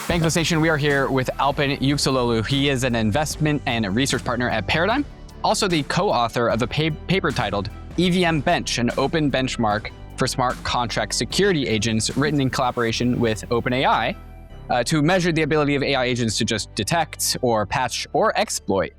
Bankless Nation, we are here with Alpin Yukseloglu. He is an investment and a research partner at Paradigm, also the co-author of a paper titled EVMBench, an open benchmark for smart contract security agents, written in collaboration with OpenAI to measure the ability of AI agents to just detect or patch or exploit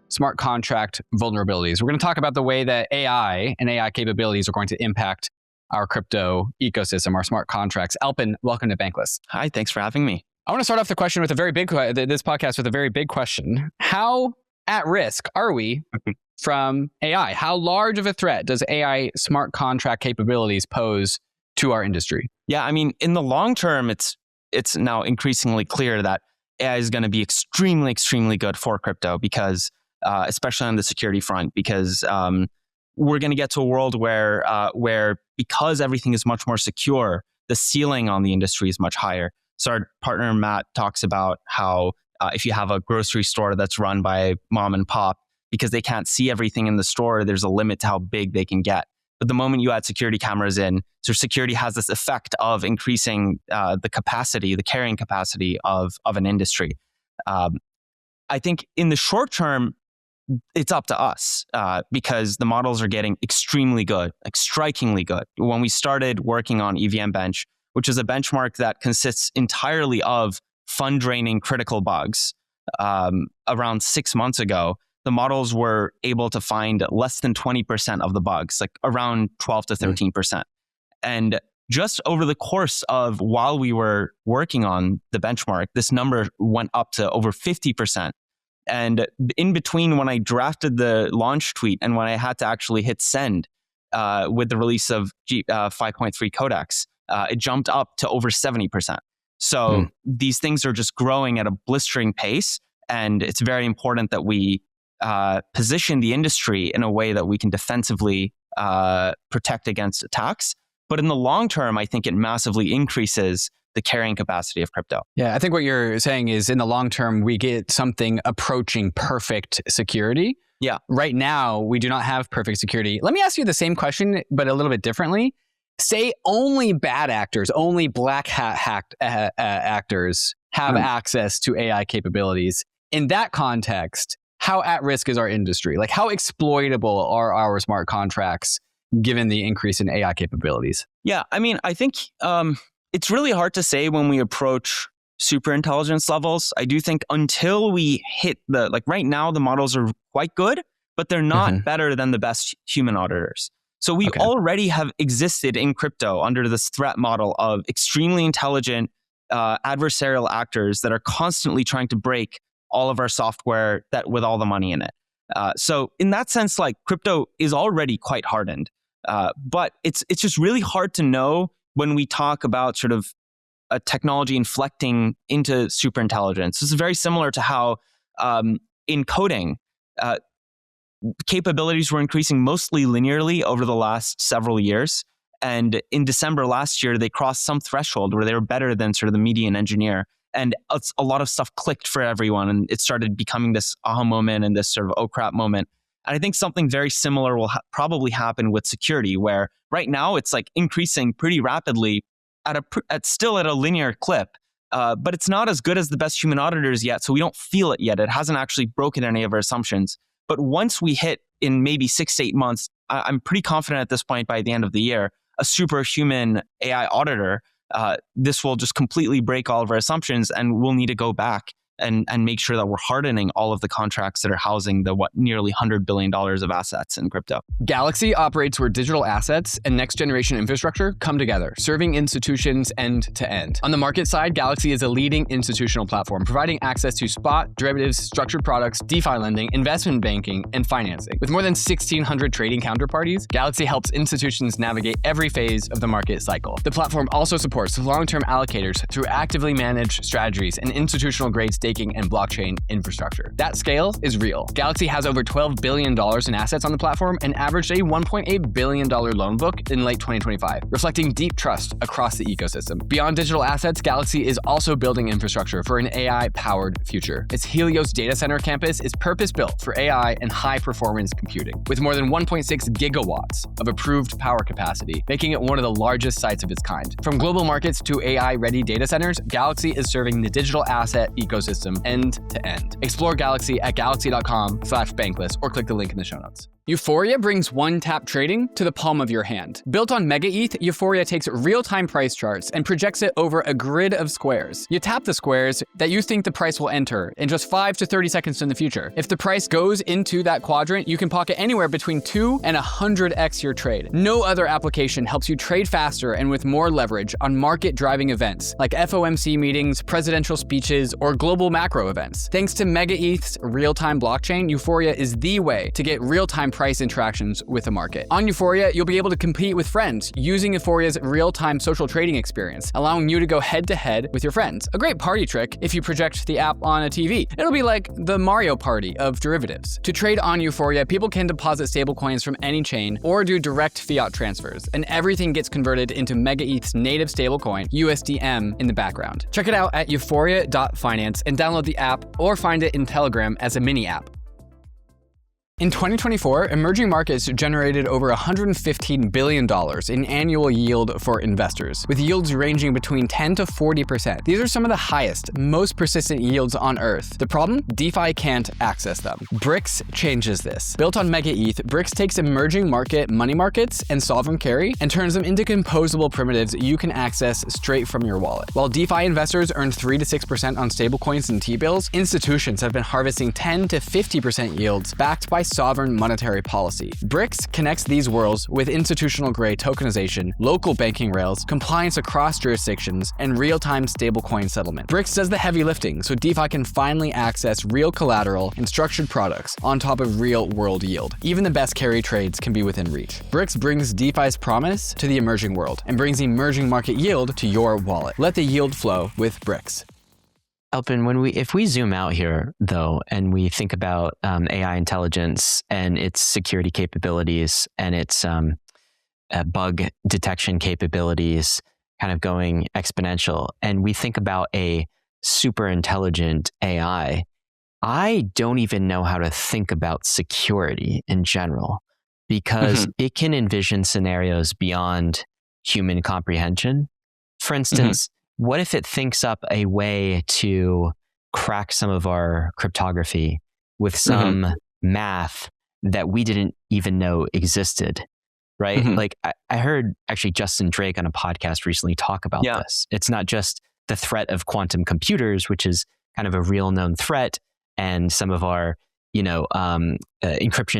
smart contract vulnerabilities. We're going to talk about the way that AI and AI capabilities are going to impact our crypto ecosystem, our smart contracts. Alpin, welcome to Bankless. Hi, thanks for having me. I want to start off the question with a very big, this podcast with a very big question. How at risk are we from AI? How large of a threat does AI smart contract capabilities pose to our industry? Yeah, I mean, in the long term, it's now increasingly clear that AI is going to be extremely good for crypto because, especially on the security front, because we're going to get to a world where because everything is much more secure, the ceiling on the industry is much higher. So our partner, Matt, talks about how if you have a grocery store that's run by mom and pop, because they can't see everything in the store, there's a limit to how big they can get. But the moment you add security cameras in, so security has this effect of increasing the capacity, the carrying capacity of an industry. I think in the short term, it's up to us because the models are getting extremely good, like strikingly good. When we started working on EVMBench, which is a benchmark that consists entirely of fund-draining critical bugs, around 6 months ago, the models were able to find less than 20% of the bugs, like around 12 to 13%. And just over the course of while we were working on the benchmark, this number went up to over 50%. And in between when I drafted the launch tweet and when I had to actually hit send with the release of 5.3 codex, it jumped up to over 70%. So these things are just growing at a blistering pace. And it's very important that we position the industry in a way that we can defensively protect against attacks. But in the long term, I think it massively increases the carrying capacity of crypto. Yeah, I think what you're saying is in the long term, we get something approaching perfect security. Yeah. Right now, we do not have perfect security. Let me ask you the same question, but a little bit differently. Say only bad actors, only black hat actors have access to AI capabilities. In that context, how at risk is our industry? Like how exploitable are our smart contracts given the increase in AI capabilities? Yeah, I mean, I think it's really hard to say when we approach super intelligence levels. I do think until we hit right now, the models are quite good, but they're not better than the best human auditors. So we already have existed in crypto under this threat model of extremely intelligent adversarial actors that are constantly trying to break all of our software that with all the money in it. So in that sense, like crypto is already quite hardened, but it's just really hard to know when we talk about sort of a technology inflecting into super intelligence. This is very similar to how in coding, capabilities were increasing mostly linearly over the last several years. And in December last year, they crossed some threshold where they were better than sort of the median engineer. And a lot of stuff clicked for everyone. And it started becoming this aha moment and this sort of oh crap moment. And I think something very similar will probably happen with security, where right now it's like increasing pretty rapidly still at a linear clip. But it's not as good as the best human auditors yet. So we don't feel it yet. It hasn't actually broken any of our assumptions. But once we hit in maybe 6 to 8 months, I'm pretty confident at this point by the end of the year, a superhuman AI auditor, this will just completely break all of our assumptions and we'll need to go back and make sure that we're hardening all of the contracts that are housing the nearly $100 billion of assets in crypto. Galaxy operates where digital assets and next generation infrastructure come together, serving institutions end to end. On the market side, Galaxy is a leading institutional platform, providing access to spot, derivatives, structured products, DeFi lending, investment banking, and financing. With more than 1,600 trading counterparties, Galaxy helps institutions navigate every phase of the market cycle. The platform also supports long-term allocators through actively managed strategies and institutional grade staking, and blockchain infrastructure. That scale is real. Galaxy has over $12 billion in assets on the platform and averaged a $1.8 billion loan book in late 2025, reflecting deep trust across the ecosystem. Beyond digital assets, Galaxy is also building infrastructure for an AI-powered future. Its Helios data center campus is purpose-built for AI and high-performance computing, with more than 1.6 gigawatts of approved power capacity, making it one of the largest sites of its kind. From global markets to AI-ready data centers, Galaxy is serving the digital asset ecosystem end to end. Explore Galaxy at galaxy.com/bankless or click the link in the show notes. Euphoria brings one-tap trading to the palm of your hand. Built on Mega ETH, Euphoria takes real-time price charts and projects it over a grid of squares. You tap the squares that you think the price will enter in just 5 to 30 seconds in the future. If the price goes into that quadrant, you can pocket anywhere between 2 and 100x your trade. No other application helps you trade faster and with more leverage on market-driving events like FOMC meetings, presidential speeches, or global macro events. Thanks to Mega ETH's real-time blockchain, Euphoria is the way to get real-time price interactions with the market. On Euphoria, you'll be able to compete with friends using Euphoria's real-time social trading experience, allowing you to go head-to-head with your friends. A great party trick if you project the app on a TV. It'll be like the Mario Party of derivatives. To trade on Euphoria, people can deposit stablecoins from any chain or do direct fiat transfers, and everything gets converted into Mega ETH's native stablecoin, USDM, in the background. Check it out at euphoria.finance and download the app or find it in Telegram as a mini app. In 2024, emerging markets generated over $115 billion in annual yield for investors, with yields ranging between 10 to 40%. These are some of the highest, most persistent yields on Earth. The problem? DeFi can't access them. BRIX changes this. Built on Mega ETH, BRIX takes emerging market money markets and sovereign carry and turns them into composable primitives you can access straight from your wallet. While DeFi investors earn 3 to 6% on stablecoins and T-bills, institutions have been harvesting 10 to 50% yields backed by sovereign monetary policy. BRIX connects these worlds with institutional-grade tokenization, local banking rails, compliance across jurisdictions, and real-time stablecoin settlement. BRIX does the heavy lifting so DeFi can finally access real collateral and structured products on top of real-world yield. Even the best carry trades can be within reach. BRIX brings DeFi's promise to the emerging world and brings emerging market yield to your wallet. Let the yield flow with BRIX. Alpin, if we zoom out here, though, and we think about AI intelligence and its security capabilities and its bug detection capabilities kind of going exponential, and we think about a super intelligent AI, I don't even know how to think about security in general, because it can envision scenarios beyond human comprehension. For instance, what if it thinks up a way to crack some of our cryptography with some math that we didn't even know existed, right? Like I heard actually Justin Drake on a podcast recently talk about this. It's not just the threat of quantum computers, which is kind of a real known threat, and some of our, encryption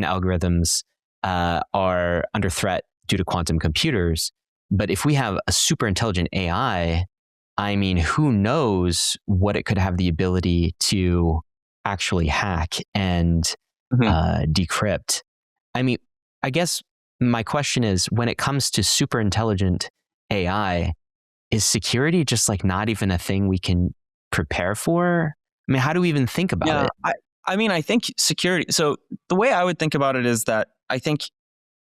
algorithms are under threat due to quantum computers. But if we have a super intelligent AI, I mean, who knows what it could have the ability to actually hack and decrypt. I mean, I guess my question is, when it comes to super intelligent AI, is security just like not even a thing we can prepare for? I mean, how do we even think about it? I think security. So the way I would think about it is that I think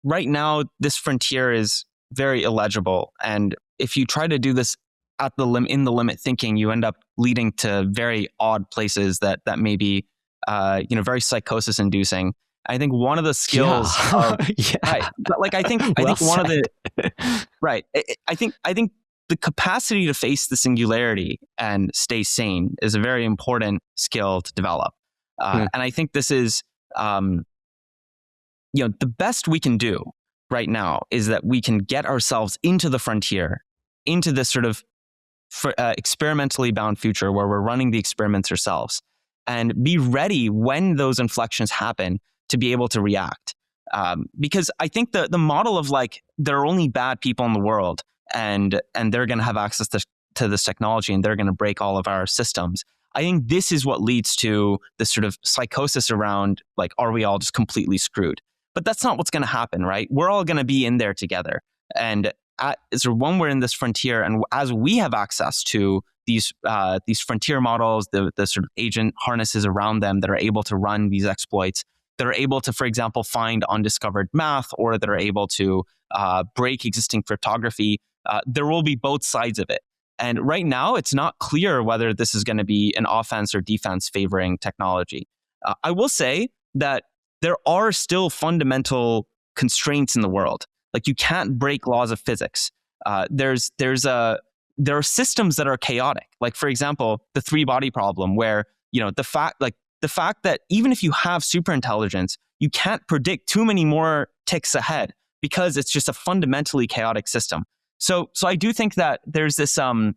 right now this frontier is very illegible. And if you try to do this at the in the limit thinking, you end up leading to very odd places that may be, very psychosis inducing. I think one of the skills, right? But like I think one of the right. I think the capacity to face the singularity and stay sane is a very important skill to develop. And I think this is, the best we can do right now is that we can get ourselves into the frontier, into this sort of experimentally bound future where we're running the experiments ourselves, and be ready when those inflections happen to be able to react. Because I think the model of like, there are only bad people in the world and they're going to have access to this technology and they're going to break all of our systems. I think this is what leads to this sort of psychosis around like, are we all just completely screwed? But that's not what's going to happen, right? We're all going to be in there together. And so when we're in this frontier and as we have access to these frontier models, the sort of agent harnesses around them that are able to run these exploits, that are able to, for example, find undiscovered math, or that are able to break existing cryptography. There will be both sides of it. And right now, it's not clear whether this is going to be an offense or defense favoring technology. I will say that there are still fundamental constraints in the world. Like, you can't break laws of physics. There are systems that are chaotic. Like, for example, the three-body problem, where the fact that even if you have superintelligence, you can't predict too many more ticks ahead because it's just a fundamentally chaotic system. So I do think that there's this, the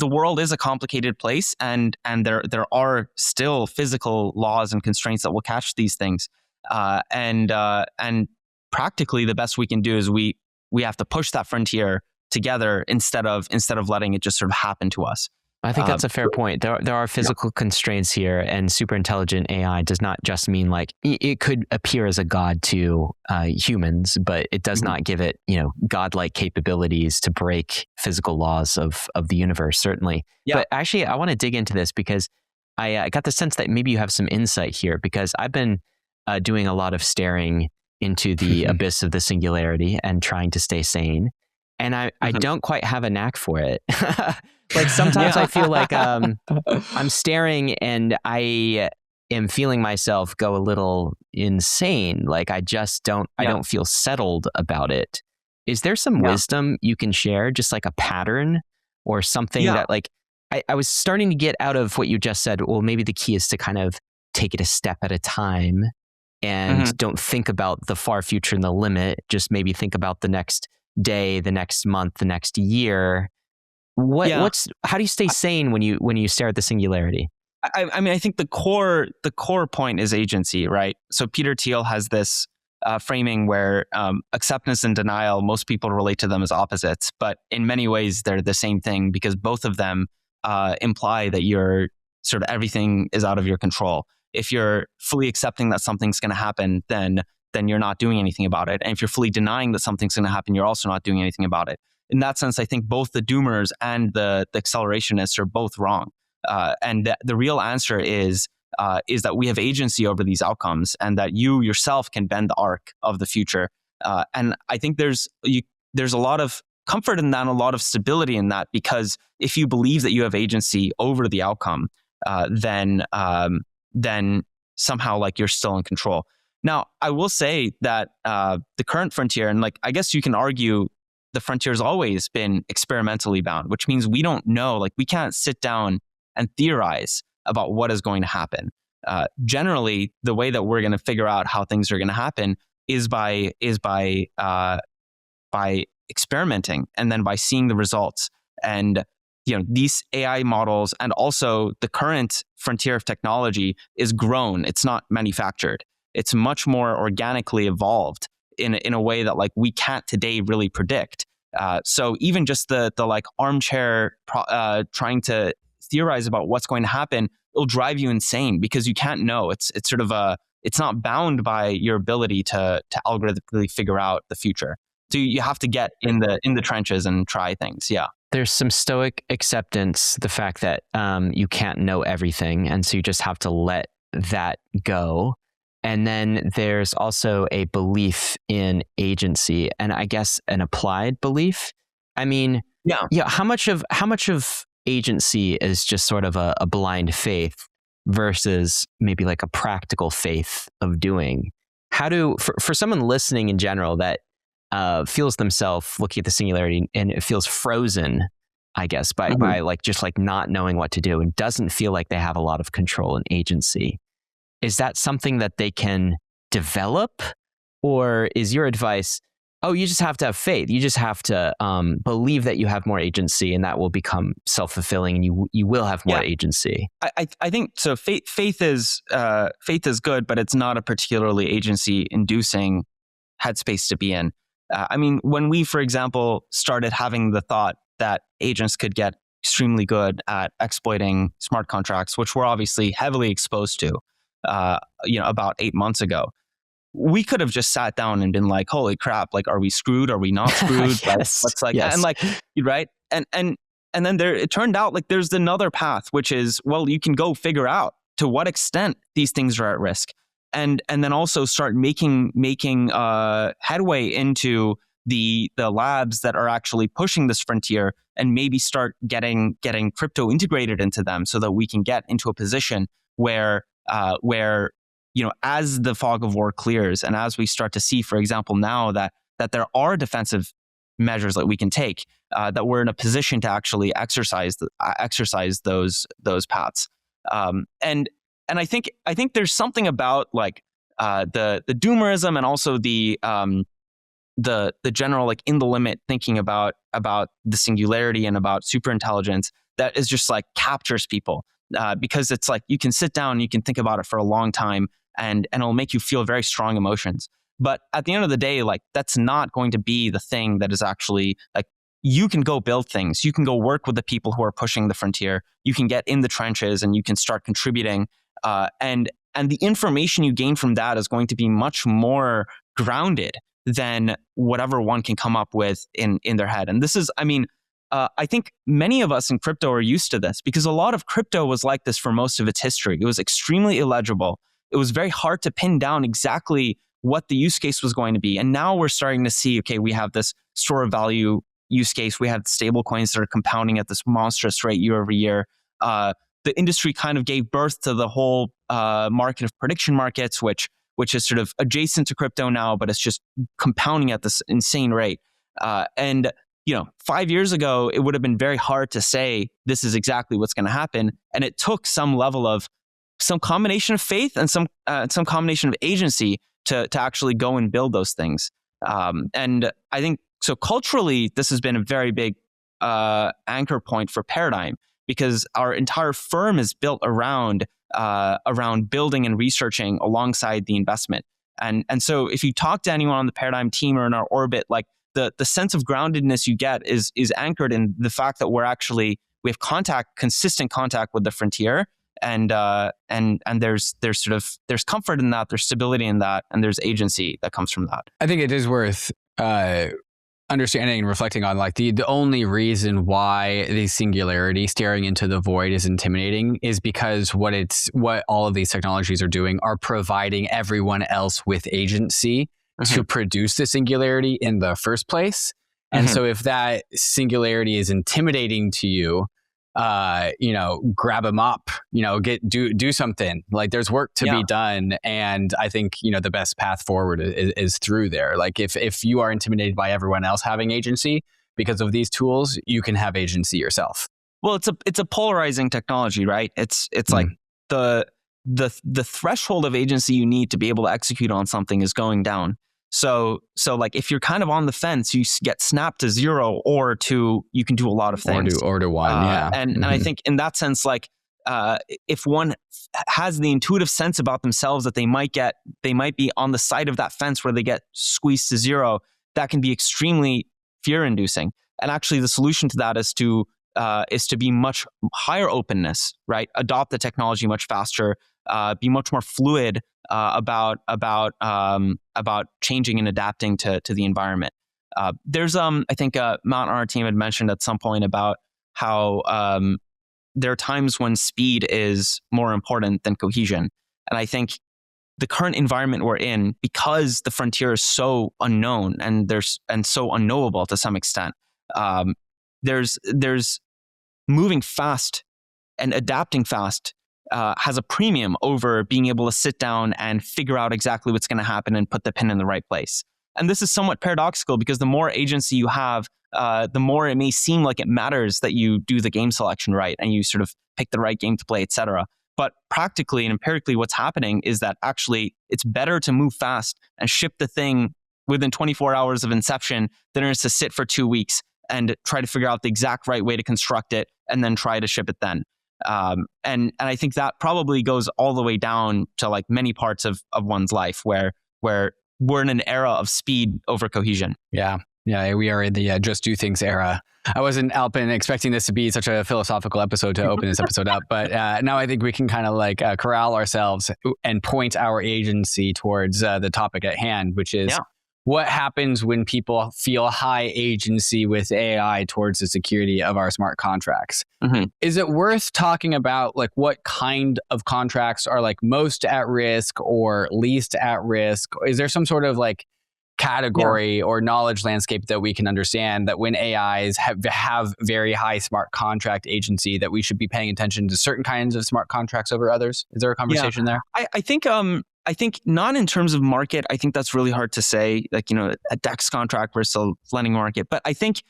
world is a complicated place, and there are still physical laws and constraints that will catch these things. And practically, the best we can do is we have to push that frontier together instead of letting it just sort of happen to us. I think that's a fair point. There are physical constraints here, and super intelligent AI does not just mean like it could appear as a god to humans, but it does not give it godlike capabilities to break physical laws of the universe. Certainly, but actually, I want to dig into this because I got the sense that maybe you have some insight here, because I've been doing a lot of staring into the abyss of the singularity and trying to stay sane. And I don't quite have a knack for it. Like, sometimes I feel like I'm staring and I am feeling myself go a little insane. Like, I don't feel settled about it. Is there some wisdom you can share, just like a pattern or something that, like, I was starting to get out of what you just said. Well, maybe the key is to kind of take it a step at a time and don't think about the far future and the limit. Just maybe think about the next day, the next month, the next year. How do you stay sane when you stare at the singularity? I mean, I think the core point is agency, right? So Peter Thiel has this framing where acceptance and denial, most people relate to them as opposites, but in many ways they're the same thing, because both of them imply that you're sort of everything is out of your control. If you're fully accepting that something's going to happen, then you're not doing anything about it. And if you're fully denying that something's going to happen, you're also not doing anything about it. In that sense, I think both the doomers and the accelerationists are both wrong. And the real answer is that we have agency over these outcomes, and that you yourself can bend the arc of the future. And I think there's a lot of comfort in that, and a lot of stability in that, because if you believe that you have agency over the outcome, then somehow, like, you're still in control. Now, I will say that the current frontier, and like, I guess you can argue the frontier has always been experimentally bound, which means we don't know, like, we can't sit down and theorize about what is going to happen. Generally, the way that we're going to figure out how things are going to happen is by experimenting, and then by seeing the results. And these AI models, and also the current frontier of technology, is grown. It's not manufactured. It's much more organically evolved in a way that, like, we can't today really predict. So even just the like armchair trying to theorize about what's going to happen, it'll drive you insane, because you can't know. It's sort of it's not bound by your ability to algorithmically figure out the future. So you have to get in the trenches and try things. Yeah. There's some stoic acceptance, the fact that you can't know everything, and so you just have to let that go. And then there's also a belief in agency, and I guess an applied belief. I mean, how much of agency is just sort of a blind faith versus maybe like a practical faith of doing? How for someone listening in general that feels themselves looking at the singularity and it feels frozen, I guess, by like just like not knowing what to do, and doesn't feel like they have a lot of control and agency. Is that something that they can develop? Or is your advice, you just have to have faith. You just have to believe that you have more agency, and that will become self-fulfilling, and you will have more agency? I think so. Faith is good, but it's not a particularly agency-inducing headspace to be in. I mean, when we, for example, started having the thought that agents could get extremely good at exploiting smart contracts, which we're obviously heavily exposed to, about 8 months ago, we could have just sat down and been like, holy crap, like, are we screwed? Are we not screwed? Yes. What's like, yes. And like, right. And then it turned out like there's another path, which is, well, you can go figure out to what extent these things are at risk, and then also start making headway into the labs that are actually pushing this frontier, and maybe start getting crypto integrated into them, so that we can get into a position where as the fog of war clears, and as we start to see, for example, now that there are defensive measures that we can take, that we're in a position to actually exercise those paths. And I think there's something about like the doomerism, and also the general like in the limit thinking about the singularity and about superintelligence that is just like captures people, because it's like you can sit down and you can think about it for a long time, and it'll make you feel very strong emotions. But at the end of the day, like that's not going to be the thing that is actually like, you can go build things. You can go work with the people who are pushing the frontier. You can get in the trenches and you can start contributing. And the information you gain from that is going to be much more grounded than whatever one can come up with in their head. And this is, I think many of us in crypto are used to this, because a lot of crypto was like this for most of its history. It was extremely illegible. It was very hard to pin down exactly what the use case was going to be. And now we're starting to see, okay, we have this store of value use case. We have stable coins that are compounding at this monstrous rate year over year. The industry kind of gave birth to the whole market of prediction markets, which is sort of adjacent to crypto now, but it's just compounding at this insane rate. And 5 years ago, it would have been very hard to say this is exactly what's going to happen. And it took some level of some combination of faith and some combination of agency to actually go and build those things. And I think so culturally, this has been a very big anchor point for Paradigm, because our entire firm is built around building and researching alongside the investment. And so if you talk to anyone on the Paradigm team or in our orbit, like the sense of groundedness you get is anchored in the fact that we have consistent contact with the frontier. And there's comfort in that, there's stability in that, and there's agency that comes from that. I think it is worth understanding and reflecting on like the only reason why the singularity staring into the void is intimidating is because what all of these technologies are doing are providing everyone else with agency to produce the singularity in the first place. And so if that singularity is intimidating to you, grab them up, do something. Like there's work to be done. And I think, the best path forward is through there. Like if you are intimidated by everyone else having agency because of these tools, you can have agency yourself. Well, it's a polarizing technology, right? It's like the threshold of agency you need to be able to execute on something is going down. So like if you're kind of on the fence, you get snapped to 0 or to you can do a lot of things. Or to 1, yeah. And I think in that sense, like if one has the intuitive sense about themselves that they might be on the side of that fence where they get squeezed to 0, that can be extremely fear-inducing. And actually, the solution to that is to be much higher openness, right? Adopt the technology much faster, be much more fluid about changing and adapting to the environment. There's I think Matt on our team had mentioned at some point about how there are times when speed is more important than cohesion, and I think the current environment we're in, because the frontier is so unknown and so unknowable to some extent, there's moving fast and adapting fast has a premium over being able to sit down and figure out exactly what's going to happen and put the pin in the right place. And this is somewhat paradoxical, because the more agency you have, the more it may seem like it matters that you do the game selection right and you sort of pick the right game to play, etc. But practically and empirically, what's happening is that actually it's better to move fast and ship the thing within 24 hours of inception than it is to sit for 2 weeks and try to figure out the exact right way to construct it and then try to ship it then. And I think that probably goes all the way down to like many parts of one's life where we're in an era of speed over cohesion. Yeah, we are in the just do things era. I wasn't, Alpin, expecting this to be such a philosophical episode to open this episode up, but now I think we can kind of like corral ourselves and point our agency towards the topic at hand, which is what happens when people feel high agency with AI towards the security of our smart contracts. Is it worth talking about like what kind of contracts are like most at risk or least at risk? Is there some sort of like category or knowledge landscape that we can understand that when AIs have very high smart contract agency that we should be paying attention to certain kinds of smart contracts over others? Is there a conversation there? I think not in terms of market. I think that's really hard to say, like, a DEX contract versus a lending market. But I think,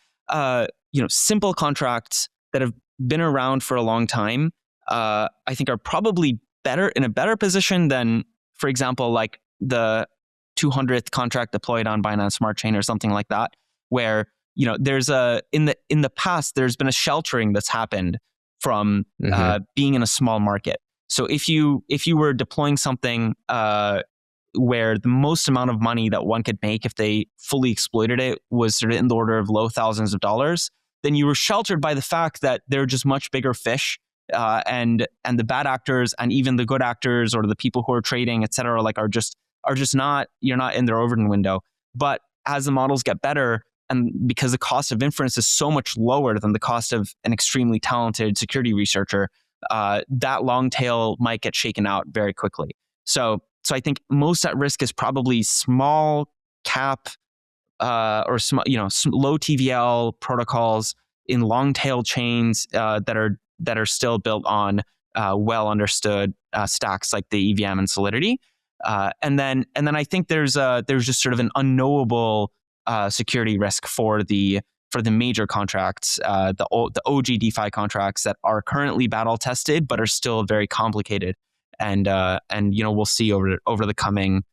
simple contracts that have been around for a long time, I think are probably in a better position than, for example, like the 200th contract deployed on Binance Smart Chain or something like that, where, there's in the past, there's been a sheltering that's happened from being in a small market. So if you were deploying something where the most amount of money that one could make if they fully exploited it was sort of in the order of low thousands of dollars, then you were sheltered by the fact that they're just much bigger fish, and the bad actors and even the good actors or the people who are trading, et cetera, like are just not, you're not in their Overton window. But as the models get better, and because the cost of inference is so much lower than the cost of an extremely talented security researcher, that long tail might get shaken out very quickly. So I think most at risk is probably small cap or low TVL protocols in long tail chains that are still built on well understood stacks like the EVM and Solidity. And then I think there's just sort of an unknowable security risk for the major contracts, the OG DeFi contracts that are currently battle tested but are still very complicated, and we'll see over the coming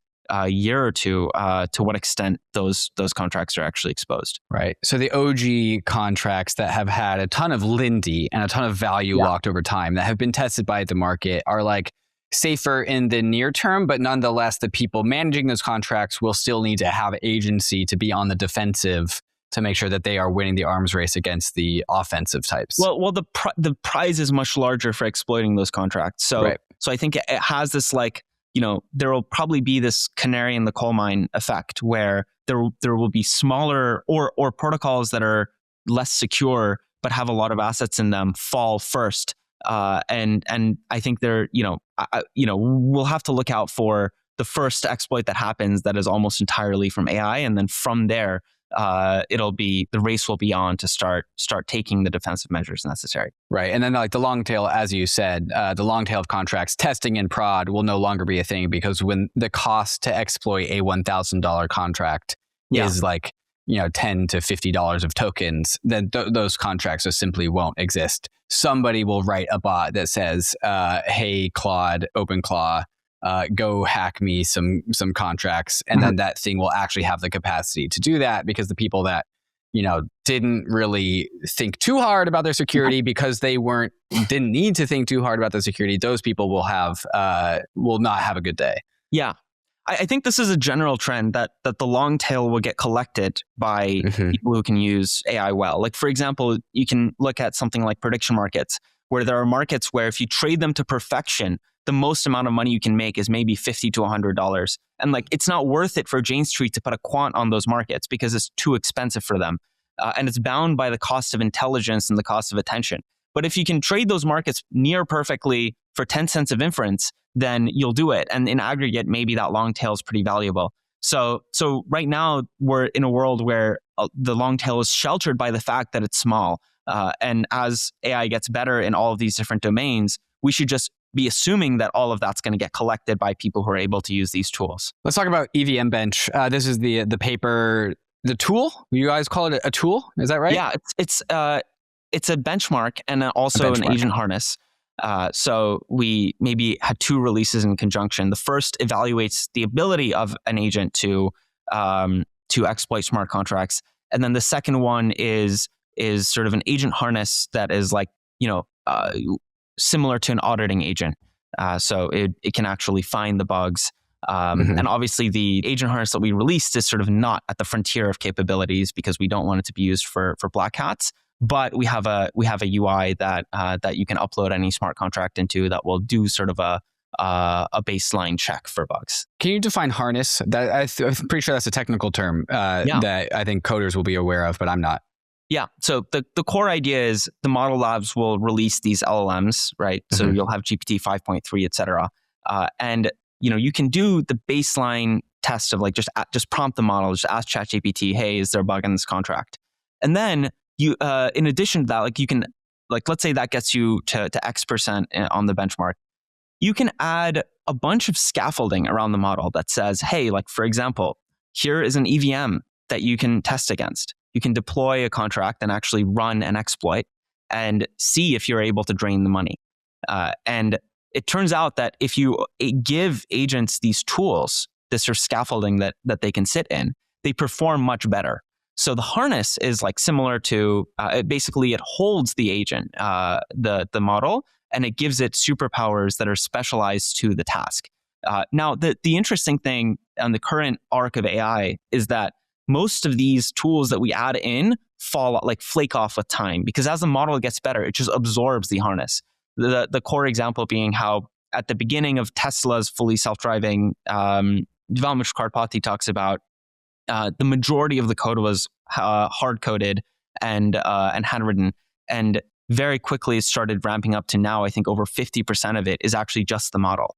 year or two to what extent those contracts are actually exposed. Right. So the OG contracts that have had a ton of Lindy and a ton of value locked over time that have been tested by the market are like safer in the near term, but nonetheless, the people managing those contracts will still need to have agency to be on the defensive to make sure that they are winning the arms race against the offensive types. Well, the prize is much larger for exploiting those contracts. So I think it has this like, there will probably be this canary in the coal mine effect where there will be smaller or protocols that are less secure but have a lot of assets in them fall first. And I think we'll have to look out for the first exploit that happens that is almost entirely from AI, and then from there, the race will be on to start taking the defensive measures necessary. Right, and then like the long tail, as you said, the long tail of contracts, testing and prod will no longer be a thing because when the cost to exploit a $1,000 contract is like $10 to $50 of tokens, then those contracts just simply won't exist. Somebody will write a bot that says, "Hey, Claude, OpenClaw, go hack me some contracts," and then that thing will actually have the capacity to do that because the people that didn't really think too hard about their security because they didn't need to think too hard about their security, those people will not have a good day. Yeah. I think this is a general trend that the long tail will get collected by people who can use AI well. Like, for example, you can look at something like prediction markets, where there are markets where if you trade them to perfection, the most amount of money you can make is maybe $50 to $100. And like, it's not worth it for Jane Street to put a quant on those markets because it's too expensive for them. And it's bound by the cost of intelligence and the cost of attention. But if you can trade those markets near perfectly for 10 cents of inference, then you'll do it. And in aggregate, maybe that long tail is pretty valuable. So right now, we're in a world where the long tail is sheltered by the fact that it's small. And as AI gets better in all of these different domains, we should just be assuming that all of that's going to get collected by people who are able to use these tools. Let's talk about EVMBench. This is the paper, the tool. You guys call it a tool? Is that right? Yeah, it's a benchmark and also an agent harness. So we maybe had two releases in conjunction. The first evaluates the ability of an agent to exploit smart contracts, and then the second one is sort of an agent harness that is like similar to an auditing agent. So it can actually find the bugs. And obviously, the agent harness that we released is sort of not at the frontier of capabilities because we don't want it to be used for black hats. But we have a UI that you can upload any smart contract into that will do sort of a baseline check for bugs. Can you define harness? That I'm pretty sure that's a technical term that I think coders will be aware of, but I'm not. Yeah. So the core idea is the model labs will release these LLMs, right? So you'll have GPT 5.3, et cetera. And you can do the baseline test of like just prompt the model, just ask ChatGPT, hey, is there a bug in this contract? And then you, in addition to that, like you can, like let's say that gets you to X% on the benchmark. You can add a bunch of scaffolding around the model that says, hey, like for example, here is an EVM that you can test against. You can deploy a contract and actually run an exploit and see if you're able to drain the money. And it turns out that if you give agents these tools, this sort of scaffolding that they can sit in, they perform much better. So the harness is like similar to, basically it holds the agent, the model, and it gives it superpowers that are specialized to the task. Now, the interesting thing on the current arc of AI is that most of these tools that we add in flake off with time, because as the model gets better, it just absorbs the harness. The core example being how at the beginning of Tesla's fully self-driving development, which Karpathy talks about, the majority of the code was hard-coded and handwritten, and very quickly it started ramping up to now I think over 50% of it is actually just the model.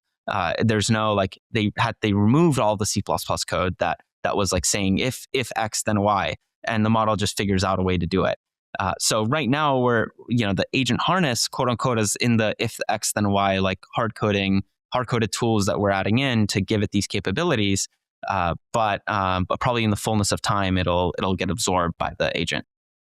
There's no like they removed all the C++ code that was like saying if X then Y, and the model just figures out a way to do it. So right now we're the agent harness quote unquote is in the if X then Y like hard-coded tools that we're adding in to give it these capabilities. But probably in the fullness of time it'll get absorbed by the agent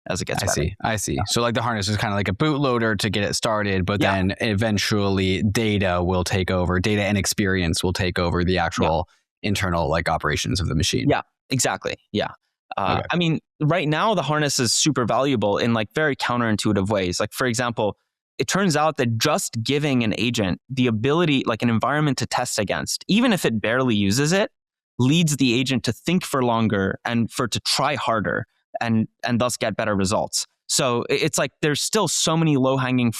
as it gets better. I see. So like the harness is kind of like a bootloader to get it started, but then eventually data will take over. Data and experience will take over the actual internal like operations of the machine. Yeah, exactly. Yeah. Okay. I mean, right now the harness is super valuable in like very counterintuitive ways. Like for example, it turns out that just giving an agent the ability, like an environment to test against, even if it barely uses it, leads the agent to think for longer and for to try harder and thus get better results. So it's like there's still so much low-hanging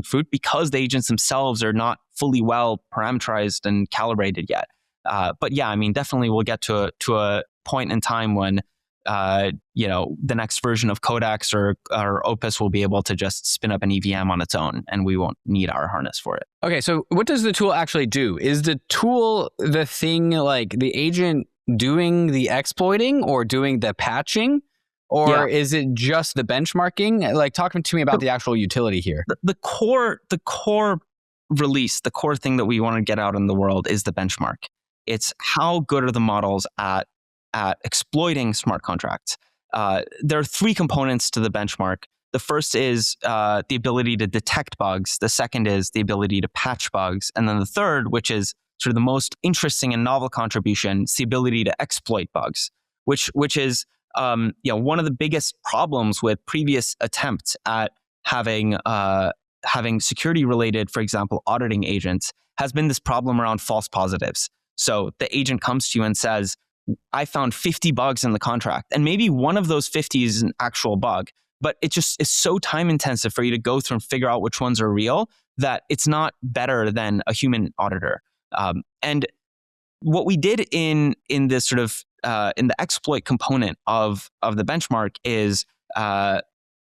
fruit because the agents themselves are not fully well parameterized and calibrated yet. But yeah, I mean, definitely we'll get to a point in time when the next version of Codex or Opus will be able to just spin up an EVM on its own, and we won't need our harness for it. Okay, so what does the tool actually do? Is the tool the thing like the agent doing the exploiting or doing the patching? Or is it just the benchmarking? Like, talk to me about the actual utility here. The core release, the core thing that we want to get out in the world is the benchmark. It's how good are the models at exploiting smart contracts. There are three components to the benchmark. The first is the ability to detect bugs. The second is the ability to patch bugs. And then the third, which is sort of the most interesting and novel contribution, is the ability to exploit bugs, which is one of the biggest problems with previous attempts at having security-related, for example, auditing agents, has been this problem around false positives. So the agent comes to you and says, I found 50 bugs in the contract, and maybe one of those 50 is an actual bug, but it just is so time intensive for you to go through and figure out which ones are real that it's not better than a human auditor. And what we did in this sort of in the exploit component of the benchmark is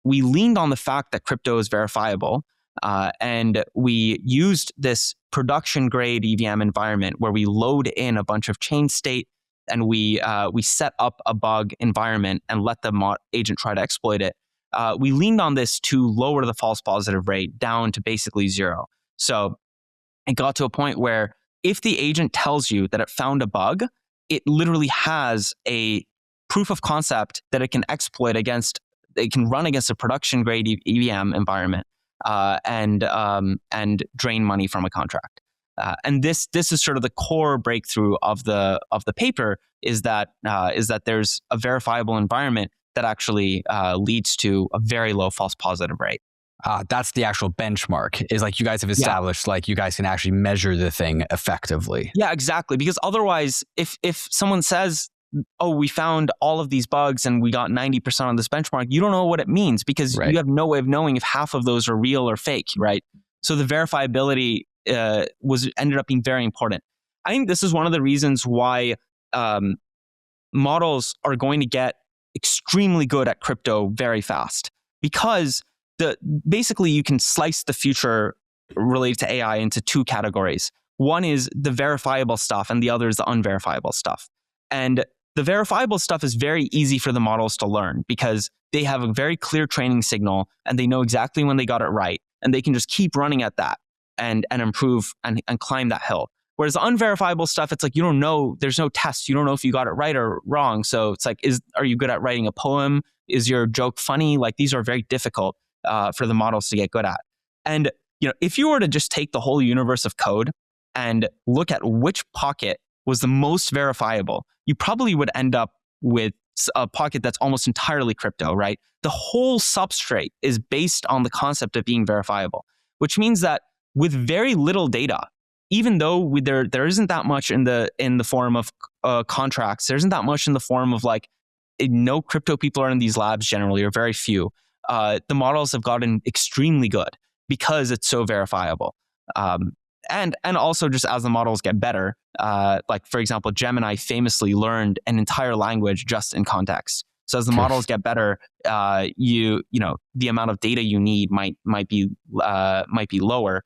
we leaned on the fact that crypto is verifiable, and we used this production grade EVM environment where we load in a bunch of chain state and we set up a bug environment and let the agent try to exploit it. We leaned on this to lower the false positive rate down to basically zero. So it got to a point where if the agent tells you that it found a bug, it literally has a proof of concept that it can exploit against. It can run against a production grade EVM environment and drain money from a contract. And this is sort of the core breakthrough of the paper is that there's a verifiable environment that actually leads to a very low false positive rate. That's the actual benchmark, is like you guys have established like you guys can actually measure the thing effectively. Yeah, exactly. Because otherwise, if someone says, oh, we found all of these bugs and we got 90% on this benchmark, you don't know what it means because you have no way of knowing if half of those are real or fake, right? So the verifiability ended up being very important. I think this is one of the reasons why models are going to get extremely good at crypto very fast, because basically you can slice the future related to AI into two categories. One is the verifiable stuff, and the other is the unverifiable stuff. And the verifiable stuff is very easy for the models to learn because they have a very clear training signal and they know exactly when they got it right. And they can just keep running at that and improve and climb that hill. Whereas the unverifiable stuff, it's like you don't know, there's no test. You don't know if you got it right or wrong. So it's like, are you good at writing a poem? Is your joke funny? Like these are very difficult for the models to get good at. And if you were to just take the whole universe of code and look at which pocket was the most verifiable, you probably would end up with a pocket that's almost entirely crypto, right? The whole substrate is based on the concept of being verifiable, which means that with very little data, even though there isn't that much in the form of contracts, there isn't that much in the form of like no crypto people are in these labs generally, or very few. The models have gotten extremely good because it's so verifiable. And also just as the models get better, like for example, Gemini famously learned an entire language just in context. So as the models get better, the amount of data you need might be lower.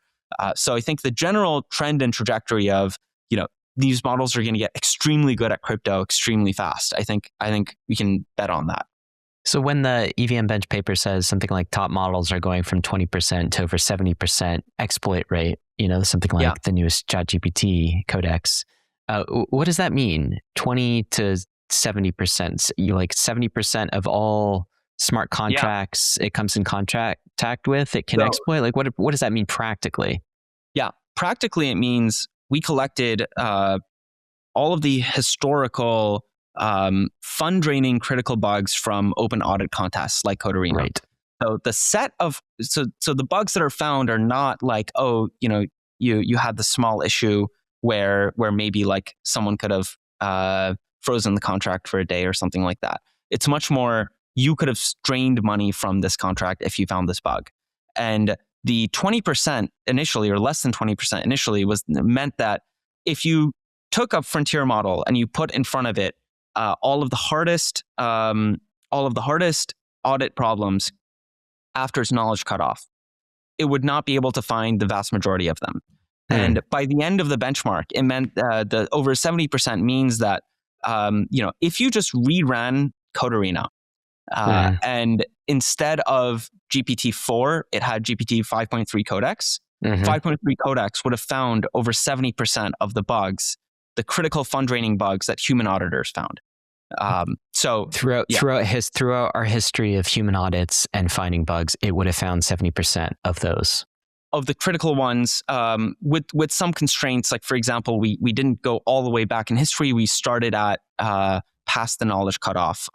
So I think the general trend and trajectory of these models are going to get extremely good at crypto extremely fast. I think we can bet on that. So when the EVMBench paper says something like top models are going from 20% to over 70% exploit rate, something like the newest ChatGPT codex, what does that mean? 20 to 70%? Like 70% of all smart contracts it comes in contact with, it can exploit? Like what does that mean practically? Yeah, practically it means we collected all of the historical fund draining critical bugs from open audit contests like Coderino. Right. So the set of so the bugs that are found are not like, you had the small issue where maybe like someone could have frozen the contract for a day or something like that. It's much more, you could have drained money from this contract if you found this bug. And the 20% initially, or less than 20% initially, meant that if you took a frontier model and you put in front of it all of the hardest audit problems after its knowledge cutoff, it would not be able to find the vast majority of them. And by the end of the benchmark, it meant the over 70% means that if you just reran Coderino and instead of GPT-4, it had GPT 5.3 codex. 5.3 codex would have found over 70% of the bugs, the critical fund draining bugs that human auditors found. So throughout our history of human audits and finding bugs, it would have found 70% of those. Of the critical ones, with some constraints, like for example, we didn't go all the way back in history. We started at past the knowledge cutoff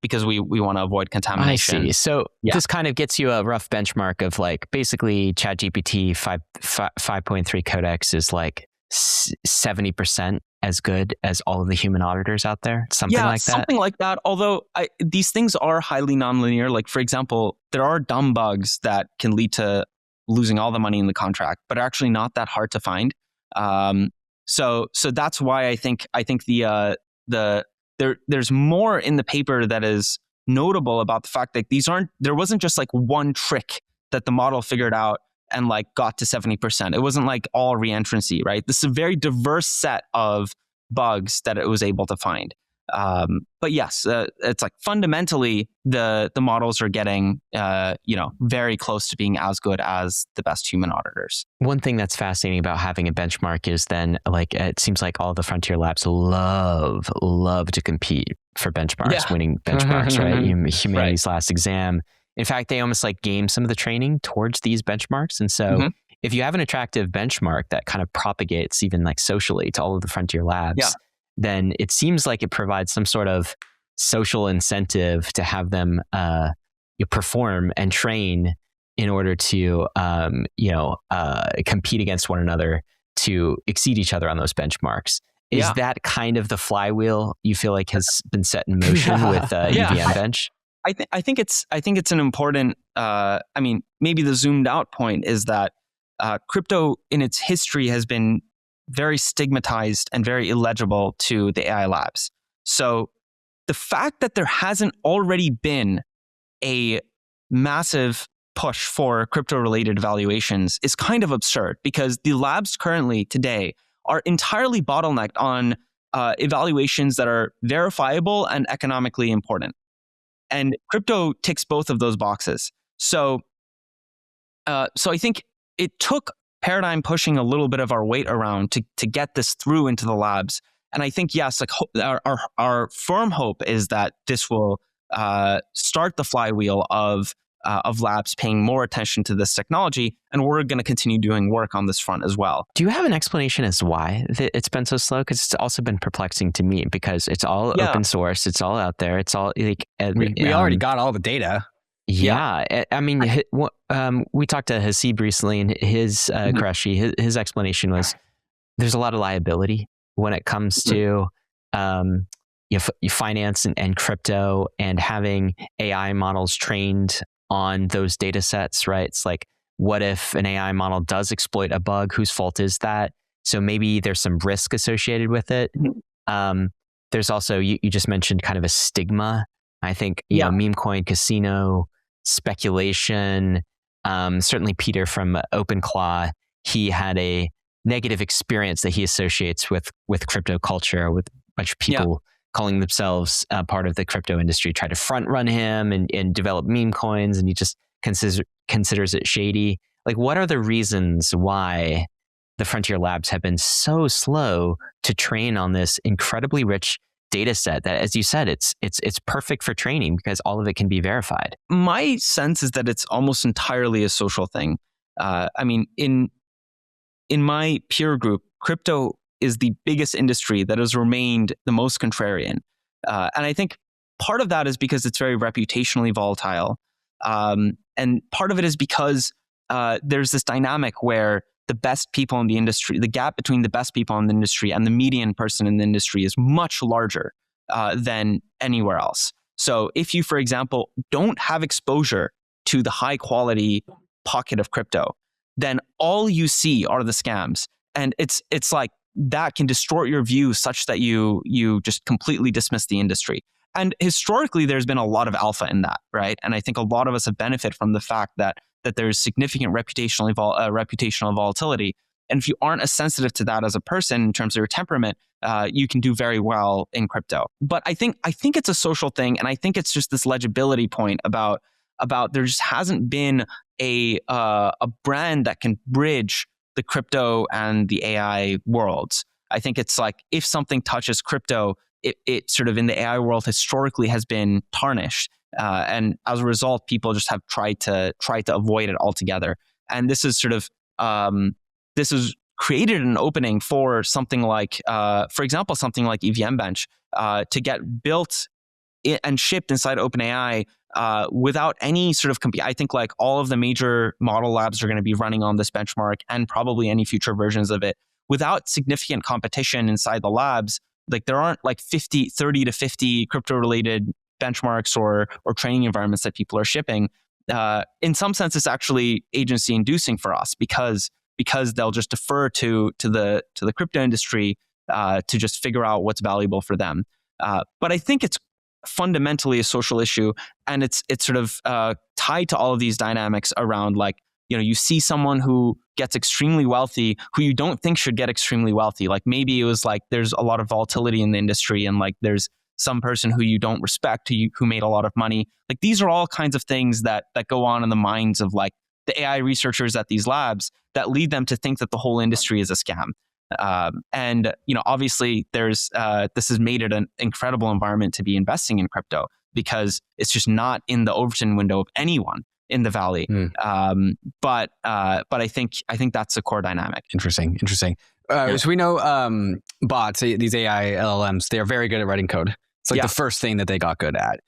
because we want to avoid contamination. I see. So this kind of gets you a rough benchmark of like basically ChatGPT 5.3 codex is like 70% as good as all of the human auditors out there. Something like that. Something like that. Although these things are highly nonlinear. Like for example, there are dumb bugs that can lead to losing all the money in the contract, but are actually not that hard to find. So that's why I think there's more in the paper that is notable about the fact that there wasn't just like one trick that the model figured out and like got to 70%. It wasn't like all reentrancy, right? This is a very diverse set of bugs that it was able to find. But yes, it's like fundamentally the models are getting very close to being as good as the best human auditors. One thing that's fascinating about having a benchmark is then like it seems like all the frontier labs love to compete for benchmarks, winning benchmarks, right? Humanity's last exam. In fact, they almost like game some of the training towards these benchmarks. And so if you have an attractive benchmark that kind of propagates even like socially to all of the frontier labs, then it seems like it provides some sort of social incentive to have them perform and train in order to compete against one another to exceed each other on those benchmarks. Is that kind of the flywheel you feel like has been set in motion with EVMBench? I think it's an important. Maybe the zoomed out point is that crypto in its history has been very stigmatized and very illegible to the AI labs. So the fact that there hasn't already been a massive push for crypto-related evaluations is kind of absurd, because the labs currently today are entirely bottlenecked on evaluations that are verifiable and economically important. And crypto ticks both of those boxes. So I think it took Paradigm pushing a little bit of our weight around to get this through into the labs. And I think, yes, like our firm hope is that this will start the flywheel of labs paying more attention to this technology, and we're going to continue doing work on this front as well. Do you have an explanation as to why it's been so slow? Because it's also been perplexing to me, because it's all open source, it's all out there, it's all like we already got all the data. Yeah, I mean, we talked to Hasib recently, and his his explanation was there's a lot of liability when it comes to finance and crypto, and having AI models trained on those data sets, right? It's like, what if an AI model does exploit a bug? Whose fault is that? So maybe there's some risk associated with it. There's also, you just mentioned kind of a stigma. I think, you know, meme coin, casino, speculation. Certainly Peter from OpenClaw, he had a negative experience that he associates with crypto culture, with a bunch of people calling themselves part of the crypto industry, try to front run him and develop meme coins, and he just considers it shady. Like, what are the reasons why the frontier labs have been so slow to train on this incredibly rich data set that, as you said, it's perfect for training because all of it can be verified? My sense is that it's almost entirely a social thing. I mean, in my peer group, crypto is the biggest industry that has remained the most contrarian. And I think part of that is because it's very reputationally volatile. And part of it is because there's this dynamic where the best people in the industry, the gap between the best people in the industry and the median person in the industry is much larger than anywhere else. So if you, for example, don't have exposure to the high quality pocket of crypto, then all you see are the scams. And it's like that can distort your view such that you just completely dismiss the industry. And historically, there's been a lot of alpha in that, right? And I think a lot of us have benefited from the fact that there's significant reputational volatility. And if you aren't as sensitive to that as a person in terms of your temperament, you can do very well in crypto. But I think it's a social thing, and I think it's just this legibility point about there just hasn't been a brand that can bridge the crypto and the AI worlds. I think it's like if something touches crypto, it sort of in the AI world historically has been tarnished. And as a result, people just have tried to avoid it altogether. And this is sort of this has created an opening for something like, for example, something like EVMBench to get built and shipped inside OpenAI without any sort of I think like all of the major model labs are going to be running on this benchmark, and probably any future versions of it, without significant competition inside the labs. Like there aren't like 30 to 50 crypto related benchmarks or training environments that people are shipping. In some sense, it's actually agency inducing for us because they'll just defer to the crypto industry to just figure out what's valuable for them. But I think it's fundamentally a social issue, and it's sort of tied to all of these dynamics around, like, you know, you see someone who gets extremely wealthy who you don't think should get extremely wealthy. Like maybe it was like there's a lot of volatility in the industry, and like there's some person who you don't respect who made a lot of money. Like these are all kinds of things that go on in the minds of like the AI researchers at these labs that lead them to think that the whole industry is a scam. And you know, obviously, this has made it an incredible environment to be investing in crypto because it's just not in the Overton window of anyone in the Valley. But I think that's the core dynamic. Interesting. So we know bots, these AI LLMs, they are very good at writing code. It's like the first thing that they got good at.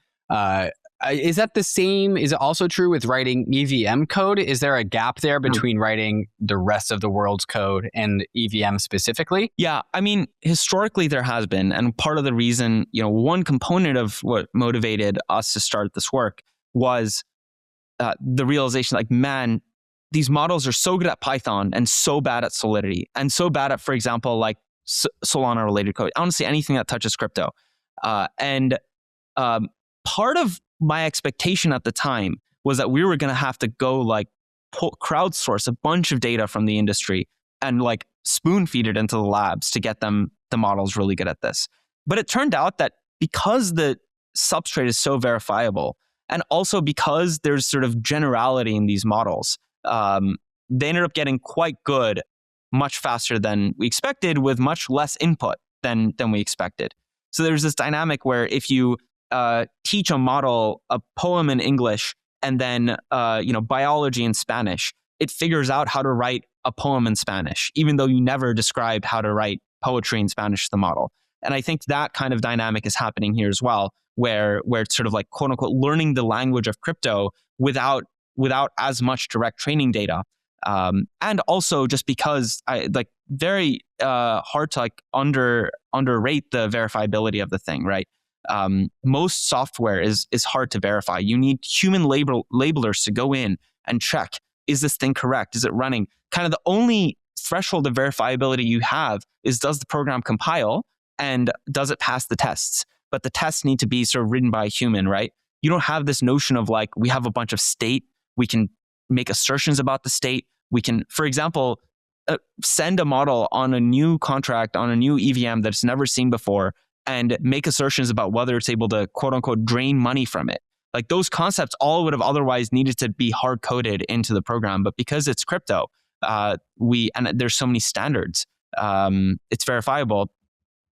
Is that the same? Is it also true with writing EVM code? Is there a gap there between writing the rest of the world's code and EVM specifically? Yeah, I mean, historically there has been, and part of the reason, you know, one component of what motivated us to start this work was the realization, like, man, these models are so good at Python and so bad at Solidity and so bad at, for example, like Solana related code, honestly, anything that touches crypto. And part of my expectation at the time was that we were going to have to go like crowdsource a bunch of data from the industry and like spoon feed it into the labs to get the models really good at this. But it turned out that because the substrate is so verifiable, and also because there's sort of generality in these models, they ended up getting quite good much faster than we expected with much less input than we expected. So there's this dynamic where if you teach a model a poem in English and then biology in Spanish, it figures out how to write a poem in Spanish, even though you never described how to write poetry in Spanish to the model. And I think that kind of dynamic is happening here as well, where it's sort of like quote unquote learning the language of crypto without as much direct training data. And also just because very hard to underrate the verifiability of the thing, right? Most software is hard to verify. You need human labelers to go in and check, is this thing correct? Is it running? Kind of the only threshold of verifiability you have is, does the program compile and does it pass the tests? But the tests need to be sort of written by a human, right? You don't have this notion of like, we have a bunch of state, we can make assertions about the state. We can, for example, send a model on a new contract, on a new EVM that's never seen before, and make assertions about whether it's able to quote unquote drain money from it. Like those concepts all would have otherwise needed to be hard coded into the program. But because it's crypto, and there's so many standards, it's verifiable,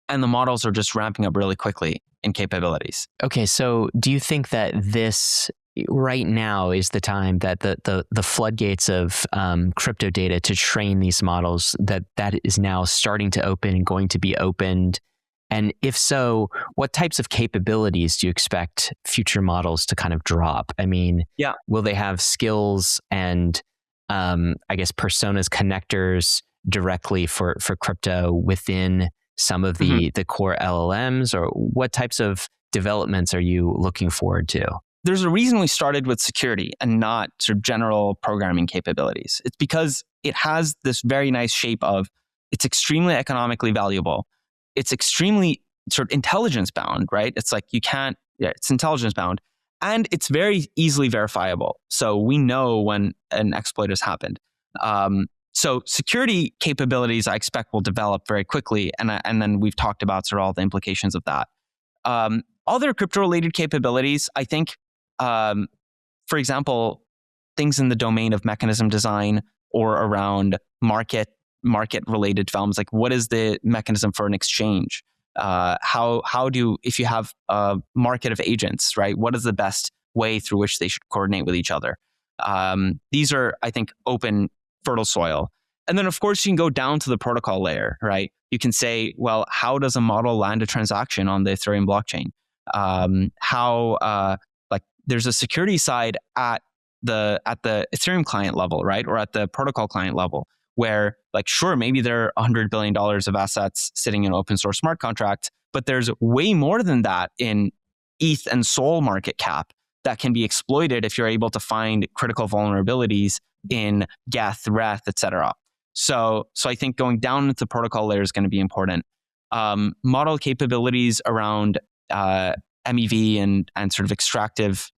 and the models are just ramping up really quickly in capabilities. Okay, so do you think that this right now is the time that the floodgates of crypto data to train these models, that is now starting to open and going to be opened? And if so, what types of capabilities do you expect future models to kind of drop? I mean, will they have skills and I guess personas, connectors directly for crypto within some of the core LLMs, or what types of developments are you looking forward to? There's a reason we started with security and not sort of general programming capabilities. It's because it has this very nice shape of, it's extremely economically valuable. It's extremely sort of intelligence bound, right? It's like it's intelligence bound, and it's very easily verifiable. So we know when an exploit has happened. So security capabilities, I expect, will develop very quickly. And then we've talked about sort of all the implications of that. Other crypto-related capabilities, I think, for example, things in the domain of mechanism design or around market-related developments, like what is the mechanism for an exchange? If you have a market of agents, right? What is the best way through which they should coordinate with each other? These are, I think, open, fertile soil. And then, of course, you can go down to the protocol layer, right? You can say, well, how does a model land a transaction on the Ethereum blockchain? There's a security side at the Ethereum client level, right? Or at the protocol client level, where sure, maybe there are $100 billion of assets sitting in an open source smart contract, but there's way more than that in ETH and Sol market cap that can be exploited if you're able to find critical vulnerabilities in Geth, Reth, etc. So I think going down into the protocol layer is going to be important. Model capabilities around MEV and sort of extractive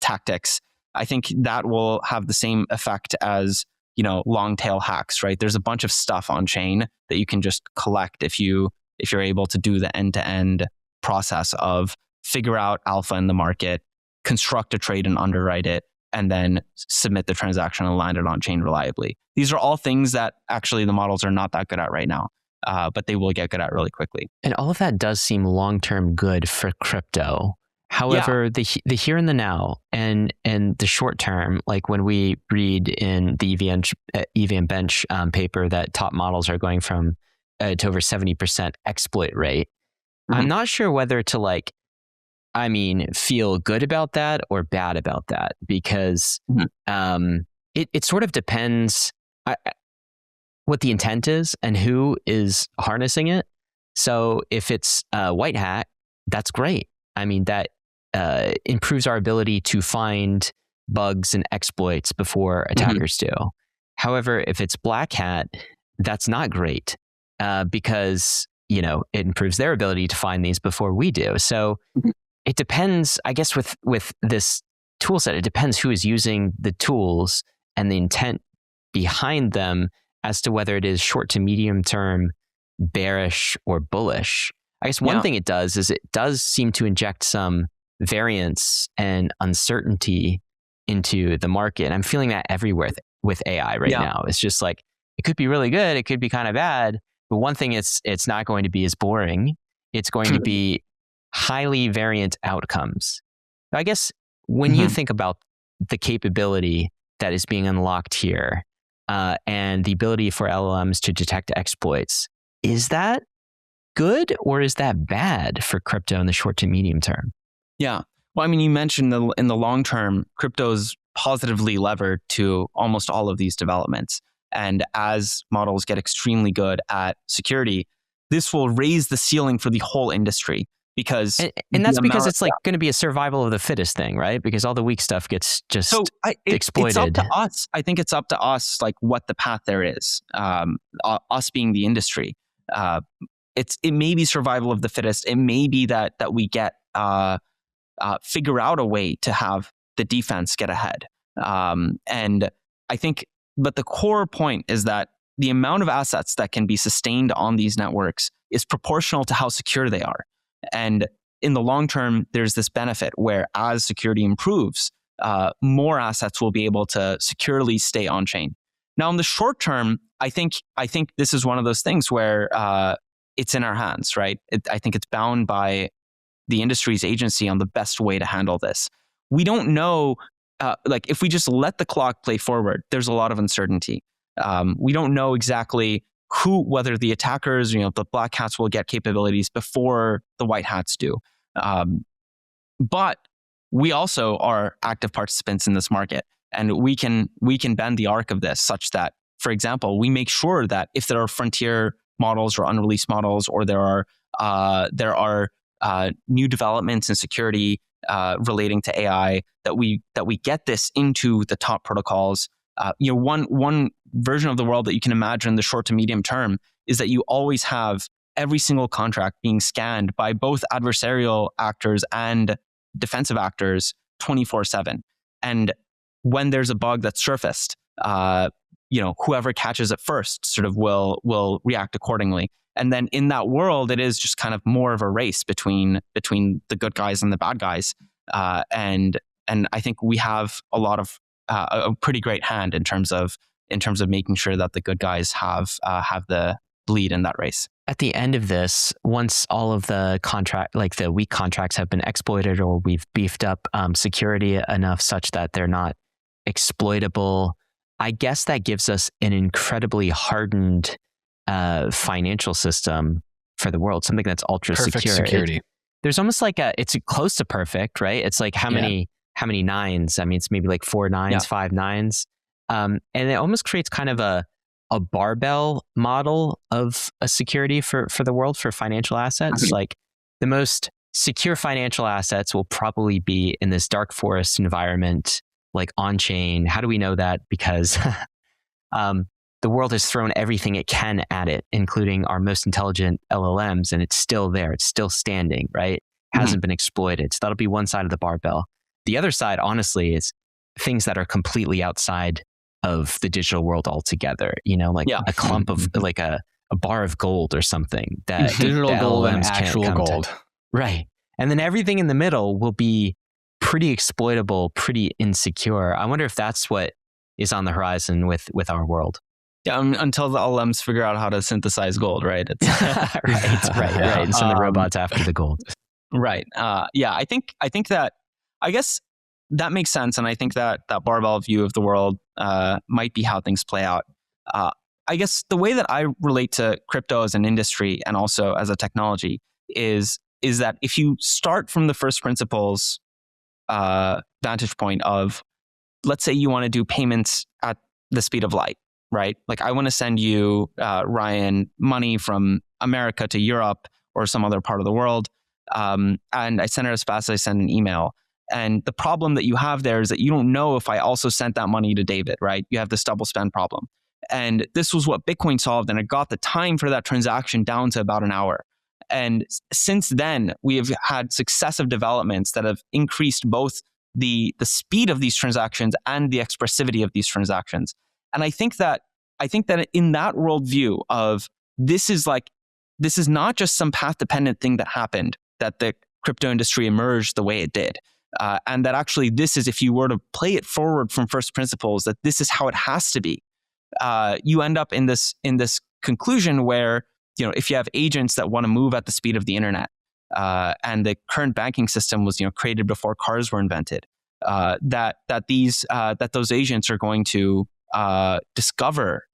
tactics, I think that will have the same effect as long tail hacks, right? There's a bunch of stuff on chain that you can just collect if you're able to do the end-to-end process of figure out alpha in the market, construct a trade and underwrite it, and then submit the transaction and land it on chain reliably. These are all things that actually the models are not that good at right now, but they will get good at really quickly. And all of that does seem long-term good for crypto. However, the here and the now and the short term, like when we read in the EVMBench paper that top models are going from to over 70% exploit rate, I'm not sure whether to feel good about that or bad about that, because it sort of depends what the intent is and who is harnessing it. So if it's whitehat, that's great. I mean, that improves our ability to find bugs and exploits before attackers do. However, if it's Blackhat, that's not great because it improves their ability to find these before we do. So it depends, I guess, with this tool set, it depends who is using the tools and the intent behind them as to whether it is short to medium term, bearish or bullish. I guess one thing it does is it does seem to inject some variance and uncertainty into the market. And I'm feeling that everywhere with AI right now. It's just like, it could be really good, it could be kind of bad, but one thing it's not going to be as boring. It's going to be highly variant outcomes. I guess when you think about the capability that is being unlocked here and the ability for LLMs to detect exploits, is that good or is that bad for crypto in the short to medium term? Yeah. Well, I mean, you mentioned in the long term, crypto's positively levered to almost all of these developments. And as models get extremely good at security, this will raise the ceiling for the whole industry. Because and that's because it's like going to be a survival of the fittest thing, right? Because all the weak stuff gets just exploited. It's up to us. I think it's up to us, like what the path there is. Us being the industry, it may be survival of the fittest. It may be that we get figure out a way to have the defense get ahead. And I think, but the core point is that the amount of assets that can be sustained on these networks is proportional to how secure they are. And in the long term, there's this benefit where as security improves, more assets will be able to securely stay on chain. Now, in the short term, I think this is one of those things where it's in our hands, right? I think it's bound by the industry's agency on the best way to handle this. We don't know, like if we just let the clock play forward, there's a lot of uncertainty. We don't know exactly whether the attackers, the black hats will get capabilities before the white hats do. But we also are active participants in this market, and we can bend the arc of this such that, for example, we make sure that if there are frontier models or unreleased models, or there are new developments in security relating to AI, that we get this into the top protocols. One version of the world that you can imagine in the short to medium term is that you always have every single contract being scanned by both adversarial actors and defensive actors 24/7. And when there's a bug that's surfaced, whoever catches it first sort of will react accordingly. And then in that world, it is just kind of more of a race between the good guys and the bad guys. And I think we have a pretty great hand in terms of making sure that the good guys have the lead in that race. At the end of this, once all of the the weak contracts have been exploited, or we've beefed up security enough such that they're not exploitable, I guess that gives us an incredibly hardened financial system for the world, something that's ultra secure. Security. There's almost like it's close to perfect, right? It's like how many nines? I mean, it's maybe like 4 nines, 5 nines. And it almost creates kind of a barbell model of a security for the world for financial assets. Like the most secure financial assets will probably be in this dark forest environment, like on-chain. How do we know that? Because the world has thrown everything it can at it, including our most intelligent LLMs, and it's still there. It's still standing, right? Hasn't been exploited. So that'll be one side of the barbell. The other side, honestly, is things that are completely outside of the digital world altogether. Like a clump of like a bar of gold or something that digital gold and LLMs can't actual come gold. Right. And then everything in the middle will be pretty exploitable, pretty insecure. I wonder if that's what is on the horizon with our world. Yeah, until the LLMs figure out how to synthesize gold, right? It's right. And send the robots after the gold. Right. I think that, I guess that makes sense. And I think that barbell view of the world might be how things play out. I guess the way that I relate to crypto as an industry and also as a technology is that if you start from the first principles vantage point of, let's say you want to do payments at the speed of light, right? Like I want to send you, Ryan, money from America to Europe or some other part of the world. And I send it as fast as I send an email. And the problem that you have there is that you don't know if I also sent that money to David, right? You have this double spend problem. And this was what Bitcoin solved, and it got the time for that transaction down to about an hour. And since then, we have had successive developments that have increased both the speed of these transactions and the expressivity of these transactions. And I think that in that worldview of this is not just some path dependent thing that happened, that the crypto industry emerged the way it did. And that actually this is, if you were to play it forward from first principles, that this is how it has to be. You end up in this conclusion where, if you have agents that want to move at the speed of the internet, and the current banking system was, created before cars were invented, that those agents are going to discover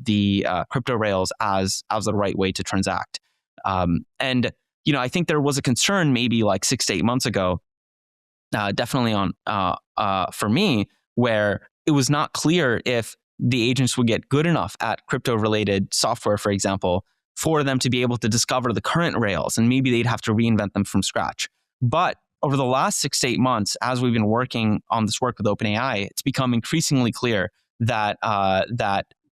the crypto rails as the right way to transact. And I think there was a concern maybe like 6 to 8 months ago, definitely for me, where it was not clear if the agents would get good enough at crypto-related software, for example, for them to be able to discover the current rails, and maybe they'd have to reinvent them from scratch. But over the last 6 to 8 months, as we've been working on this work with OpenAI, it's become increasingly clear that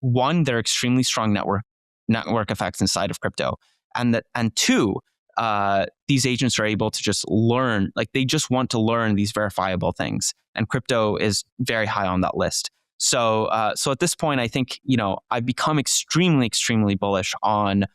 one, there are extremely strong network effects inside of crypto, and two, these agents are able to just learn, they just want to learn these verifiable things, and crypto is very high on that list. So at this point, I think I've become extremely, extremely bullish on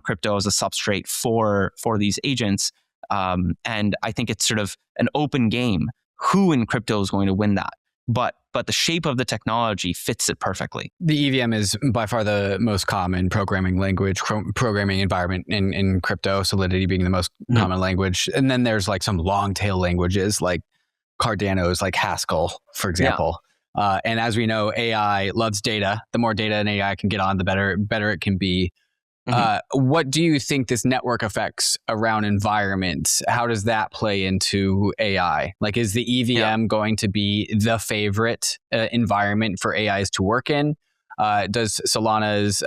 crypto as a substrate for these agents, and I think it's sort of an open game. Who in crypto is going to win that? But the shape of the technology fits it perfectly. The EVM is by far the most common programming language, programming environment in crypto, Solidity being the most common language. And then there's some long tail languages like Cardano's, like Haskell, for example. And as we know, AI loves data. The more data an AI can get on, the better it can be. What do you think this network effects around environments, how does that play into AI? Is the EVM going to be the favorite environment for AIs to work in? Does Solana's,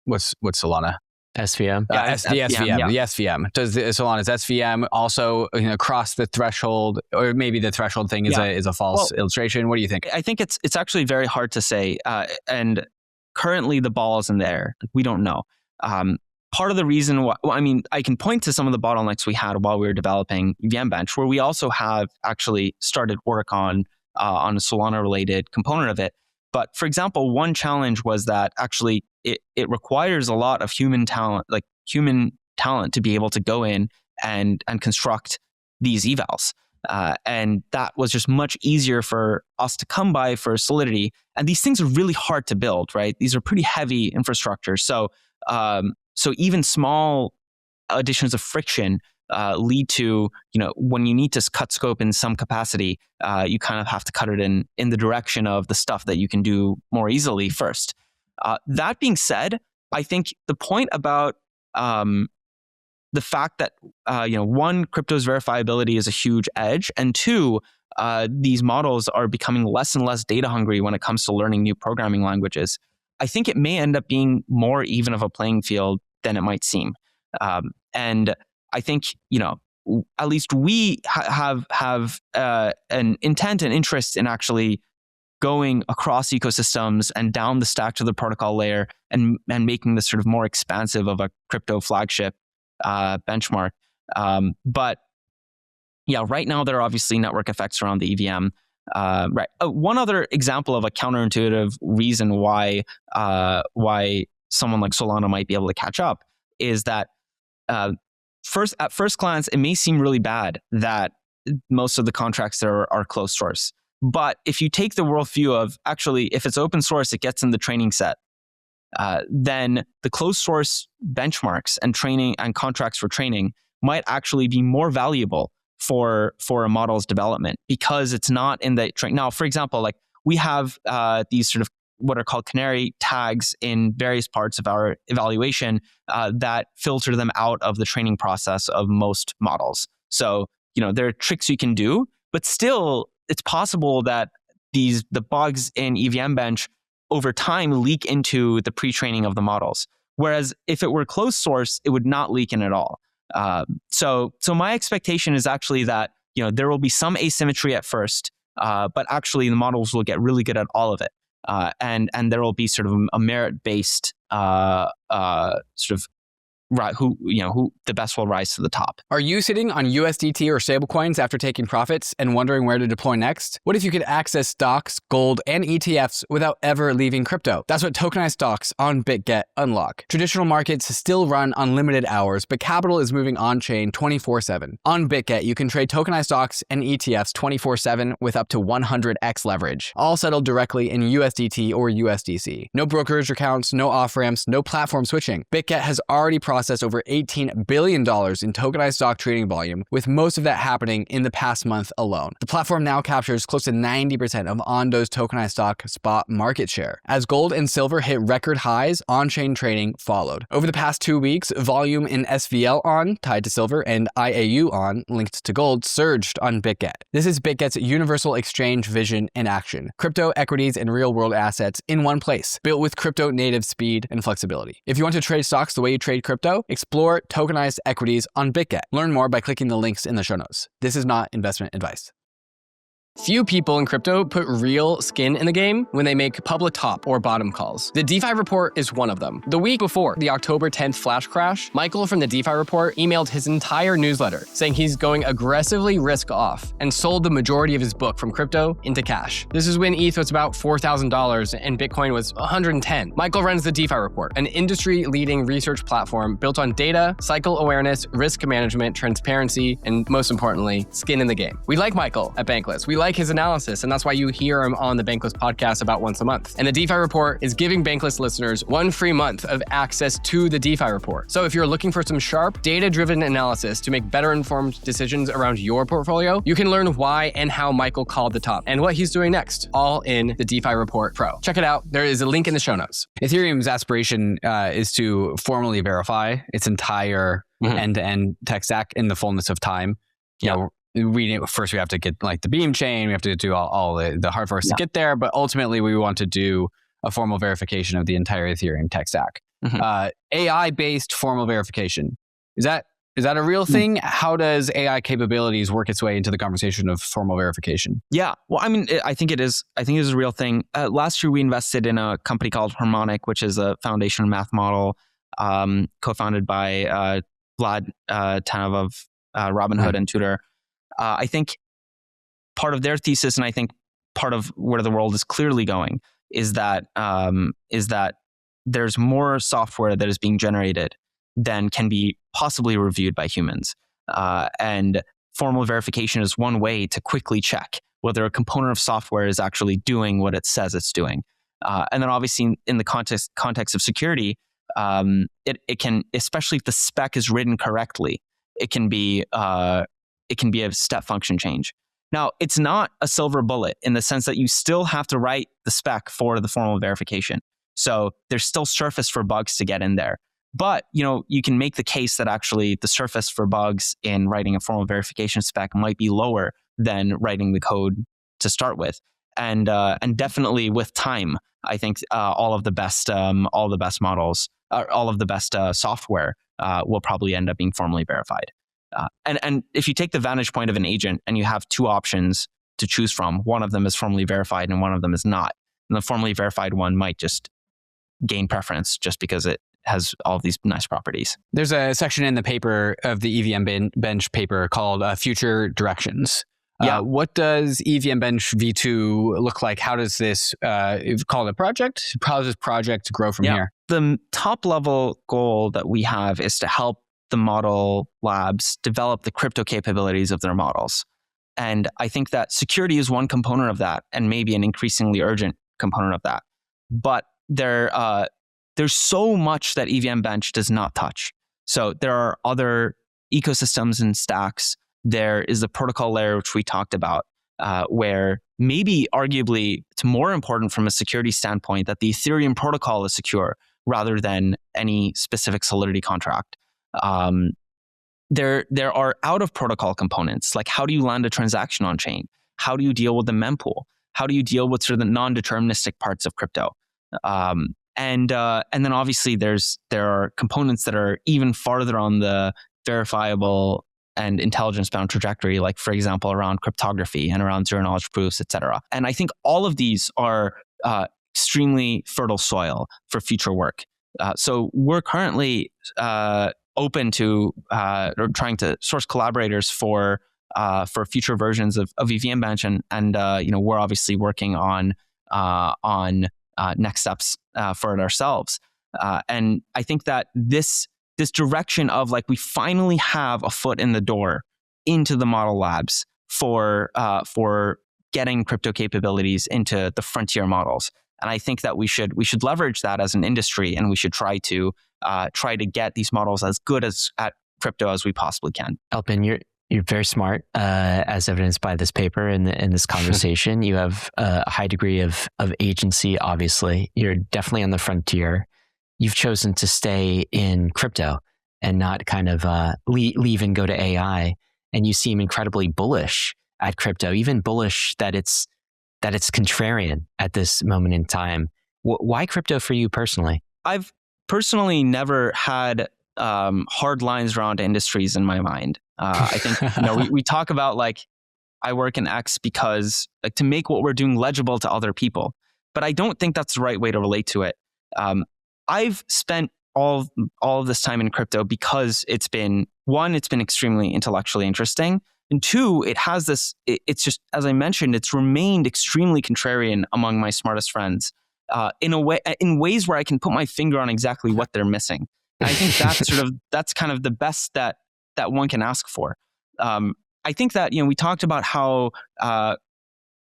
what's Solana? SVM. The SVM. Does Solana's SVM also cross the threshold, or maybe the threshold thing is a false illustration? What do you think? I think it's actually very hard to say. And currently the ball is in there. We don't know. Part of the reason why, I can point to some of the bottlenecks we had while we were developing EVMBench, where we also have actually started work on a Solana related component of it. But for example, one challenge was that actually it requires a lot of human talent, to be able to go in and construct these evals. And that was just much easier for us to come by for Solidity. And these things are really hard to build, right? These are pretty heavy infrastructure. So even small additions of friction lead to, when you need to cut scope in some capacity, you kind of have to cut it in the direction of the stuff that you can do more easily first. That being said, I think the point about the fact that, one, crypto's verifiability is a huge edge, and two, these models are becoming less and less data hungry when it comes to learning new programming languages. I think it may end up being more even of a playing field than it might seem. And I think, at least we have an intent and interest in actually going across ecosystems and down the stack to the protocol layer and making this sort of more expansive of a crypto flagship benchmark. But yeah, right now there are obviously network effects around the EVM. Right. One other example of a counterintuitive reason why someone like Solana might be able to catch up is that at first glance, it may seem really bad that most of the contracts there are closed source. But if you take the worldview of actually, if it's open source, it gets in the training set, then the closed source benchmarks and training and contracts for training might actually be more valuable for a model's development because it's not in the train. Now, for example, we have these sort of what are called canary tags in various parts of our evaluation that filter them out of the training process of most models. So, there are tricks you can do, but still it's possible that the bugs in EVMBench over time leak into the pre-training of the models. Whereas if it were closed source, it would not leak in at all. So my expectation is actually that, there will be some asymmetry at first, but actually the models will get really good at all of it. And there will be sort of a merit-based sort of who the best will rise to the top. Are you sitting on USDT or stablecoins after taking profits and wondering where to deploy next? What if you could access stocks, gold, and ETFs without ever leaving crypto? That's what tokenized stocks on BitGet unlock. Traditional markets still run on limited hours, but capital is moving on-chain 24/7. On BitGet, you can trade tokenized stocks and ETFs 24/7 with up to 100x leverage, all settled directly in USDT or USDC. No brokerage accounts, no off-ramps, no platform switching. BitGet has already processed over $18 billion in tokenized stock trading volume, with most of that happening in the past month alone. The platform now captures close to 90% of Ondo's tokenized stock spot market share. As gold and silver hit record highs, on-chain trading followed. Over the past 2 weeks, volume in SVL on, tied to silver, and IAU on, linked to gold, surged on BitGet. This is BitGet's universal exchange vision in action. Crypto, equities, and real-world assets in one place, built with crypto-native speed and flexibility. If you want to trade stocks the way you trade crypto, explore tokenized equities on BitGet. Learn more by clicking the links in the show notes. This is not investment advice. Few people in crypto put real skin in the game when they make public top or bottom calls. The DeFi report is one of them. The week before the October 10th flash crash, Michael from the DeFi report emailed his entire newsletter saying he's going aggressively risk off and sold the majority of his book from crypto into cash. This is when ETH was about $4,000 and Bitcoin was $110. Michael runs the DeFi report, an industry-leading research platform built on data, cycle awareness, risk management, transparency, and most importantly, skin in the game. We like Michael at Bankless. We like his analysis, and that's why you hear him on the Bankless podcast about once a month. And the DeFi report is giving Bankless listeners 1 free month of access to the DeFi report. So if you're looking for some sharp, data-driven analysis to make better informed decisions around your portfolio, you can learn why and how Michael called the top and what he's doing next, all in the DeFi report Pro. Check it out. There is a link in the show notes. Ethereum's aspiration is to formally verify its entire end-to-end tech stack in the fullness of time. We have to get like the Beam chain, we have to do all the hard forks to get there, but ultimately we want to do a formal verification of the entire Ethereum tech stack. AI-based formal verification. Is that a real thing? How does AI capabilities work its way into the conversation of formal verification? Yeah, well, I mean, I think it is. I think it is a real thing. Last year, we invested in a company called Harmonic, which is a foundation math model co-founded by Vlad Tanov of Robinhood and Tutor. I think part of their thesis, and I think part of where the world is clearly going, is that there's more software that is being generated than can be possibly reviewed by humans. And formal verification is one way to quickly check whether a component of software is actually doing what it says it's doing. And then obviously in the context of security, it can, especially if the spec is written correctly, it can be a step function change. Now, it's not a silver bullet in the sense that you still have to write the spec for the formal verification. So there's still surface for bugs to get in there. But, you can make the case that actually the surface for bugs in writing a formal verification spec might be lower than writing the code to start with. And definitely with time, I think all of the best models, all of the best software will probably end up being formally verified. And if you take the vantage point of an agent and you have two options to choose from, one of them is formally verified and one of them is not. And the formally verified one might just gain preference just because it has all of these nice properties. There's a section in the paper of the EVMBench paper called Future Directions. What does EVMBench V2 look like? How does this, call it a project? How does this project grow from here? The top level goal that we have is to help the model labs develop the crypto capabilities of their models. And I think that security is one component of that and maybe an increasingly urgent component of that. But there's so much that EVMBench does not touch. So there are other ecosystems and stacks. There is the protocol layer, which we talked about, where maybe arguably it's more important from a security standpoint that the Ethereum protocol is secure rather than any specific Solidity contract. There are out of protocol components, like how do you land a transaction on chain? How do you deal with the mempool? How do you deal with sort of the non-deterministic parts of crypto? And then obviously there are components that are even farther on the verifiable and intelligence-bound trajectory, like for example, around cryptography and around zero knowledge proofs, et cetera. And I think all of these are extremely fertile soil for future work. So we're currently open to or trying to source collaborators for future versions of EVMBench, and we're obviously working on next steps for it ourselves. And I think that this direction of like we finally have a foot in the door into the model labs for getting crypto capabilities into the frontier models. And I think that we should leverage that as an industry, and we should try to get these models as good at crypto as we possibly can. Alpin, you're very smart, as evidenced by this paper and in this conversation. You have a high degree of agency. Obviously, you're definitely on the frontier. You've chosen to stay in crypto and not kind of leave and go to AI. And you seem incredibly bullish at crypto, even bullish that it's contrarian at this moment in time. Why crypto for you personally? I've personally never had hard lines around industries in my mind. I think we talk about like I work in X because like to make what we're doing legible to other people, but I don't think that's the right way to relate to it. I've spent all of this time in crypto because it's been extremely intellectually interesting. And two, it has this, it's just, as I mentioned, it's remained extremely contrarian among my smartest friends in ways where I can put my finger on exactly what they're missing. And I think that's kind of the best that one can ask for. I think that, we talked about how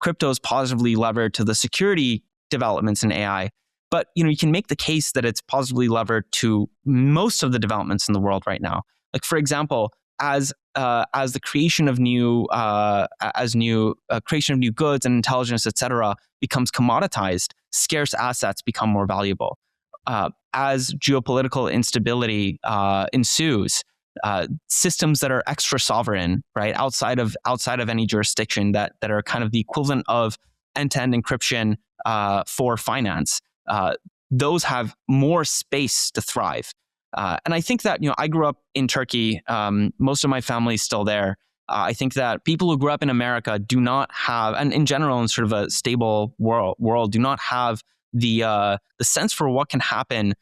crypto is positively levered to the security developments in AI, but, you can make the case that it's positively levered to most of the developments in the world right now. Like, for example, as the creation of new goods and intelligence, et cetera, becomes commoditized, scarce assets become more valuable. As geopolitical instability ensues, systems that are extra sovereign, right, outside of any jurisdiction that are kind of the equivalent of end-to-end encryption for finance, those have more space to thrive. And I think that, I grew up in Turkey. Most of my family is still there. I think that people who grew up in America do not have, and in general, in sort of a stable world, do not have the sense for what can happen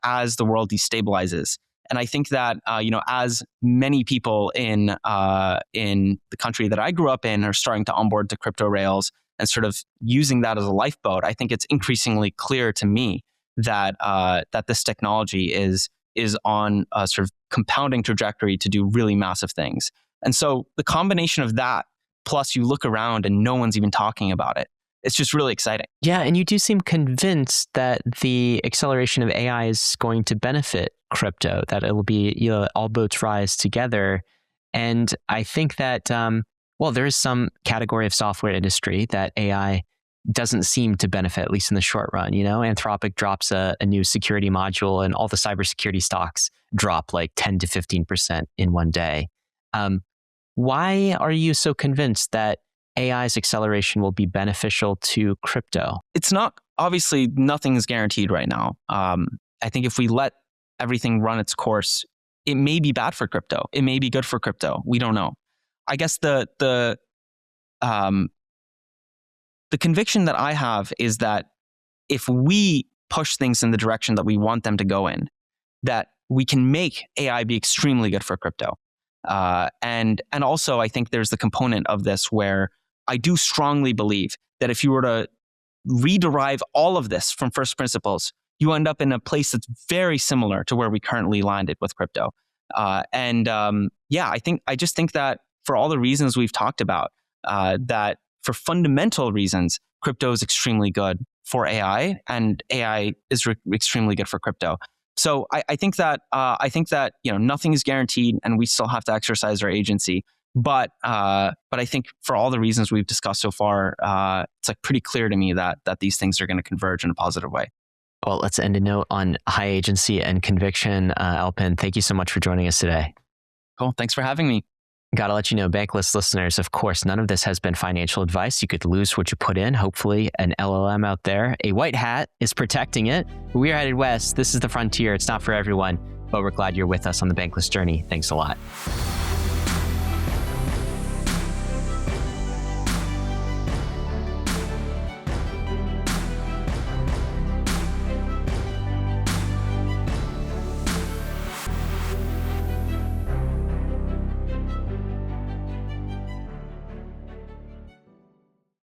as the world destabilizes. And I think that, as many people in the country that I grew up in are starting to onboard to crypto rails and sort of using that as a lifeboat, I think it's increasingly clear to me that this technology is on a sort of compounding trajectory to do really massive things. And so the combination of that, plus you look around and no one's even talking about it, it's just really exciting. Yeah, and you do seem convinced that the acceleration of AI is going to benefit crypto, that it will be, all boats rise together. And I think that, there is some category of software industry that AI doesn't seem to benefit, at least in the short run. Anthropic drops a new security module and all the cybersecurity stocks drop like 10 to 15% in one day. Why are you so convinced that AI's acceleration will be beneficial to crypto? It's not, obviously, nothing is guaranteed right now. I think if we let everything run its course, it may be bad for crypto. It may be good for crypto. We don't know. I guess the conviction that I have is that if we push things in the direction that we want them to go in, that we can make AI be extremely good for crypto. And also, I think there's the component of this where I do strongly believe that if you were to rederive all of this from first principles, you end up in a place that's very similar to where we currently landed with crypto. I just think that for all the reasons we've talked about, that for fundamental reasons, crypto is extremely good for AI, and AI is extremely good for crypto. So I think that nothing is guaranteed, and we still have to exercise our agency. But I think for all the reasons we've discussed so far, it's like pretty clear to me that these things are going to converge in a positive way. Well, let's end a note on high agency and conviction. Alpin, thank you so much for joining us today. Cool. Thanks for having me. Got to let you know, Bankless listeners, of course, none of this has been financial advice. You could lose what you put in. Hopefully, an LLM out there, a white hat, is protecting it. We're headed west. This is the frontier. It's not for everyone, but we're glad you're with us on the Bankless journey. Thanks a lot.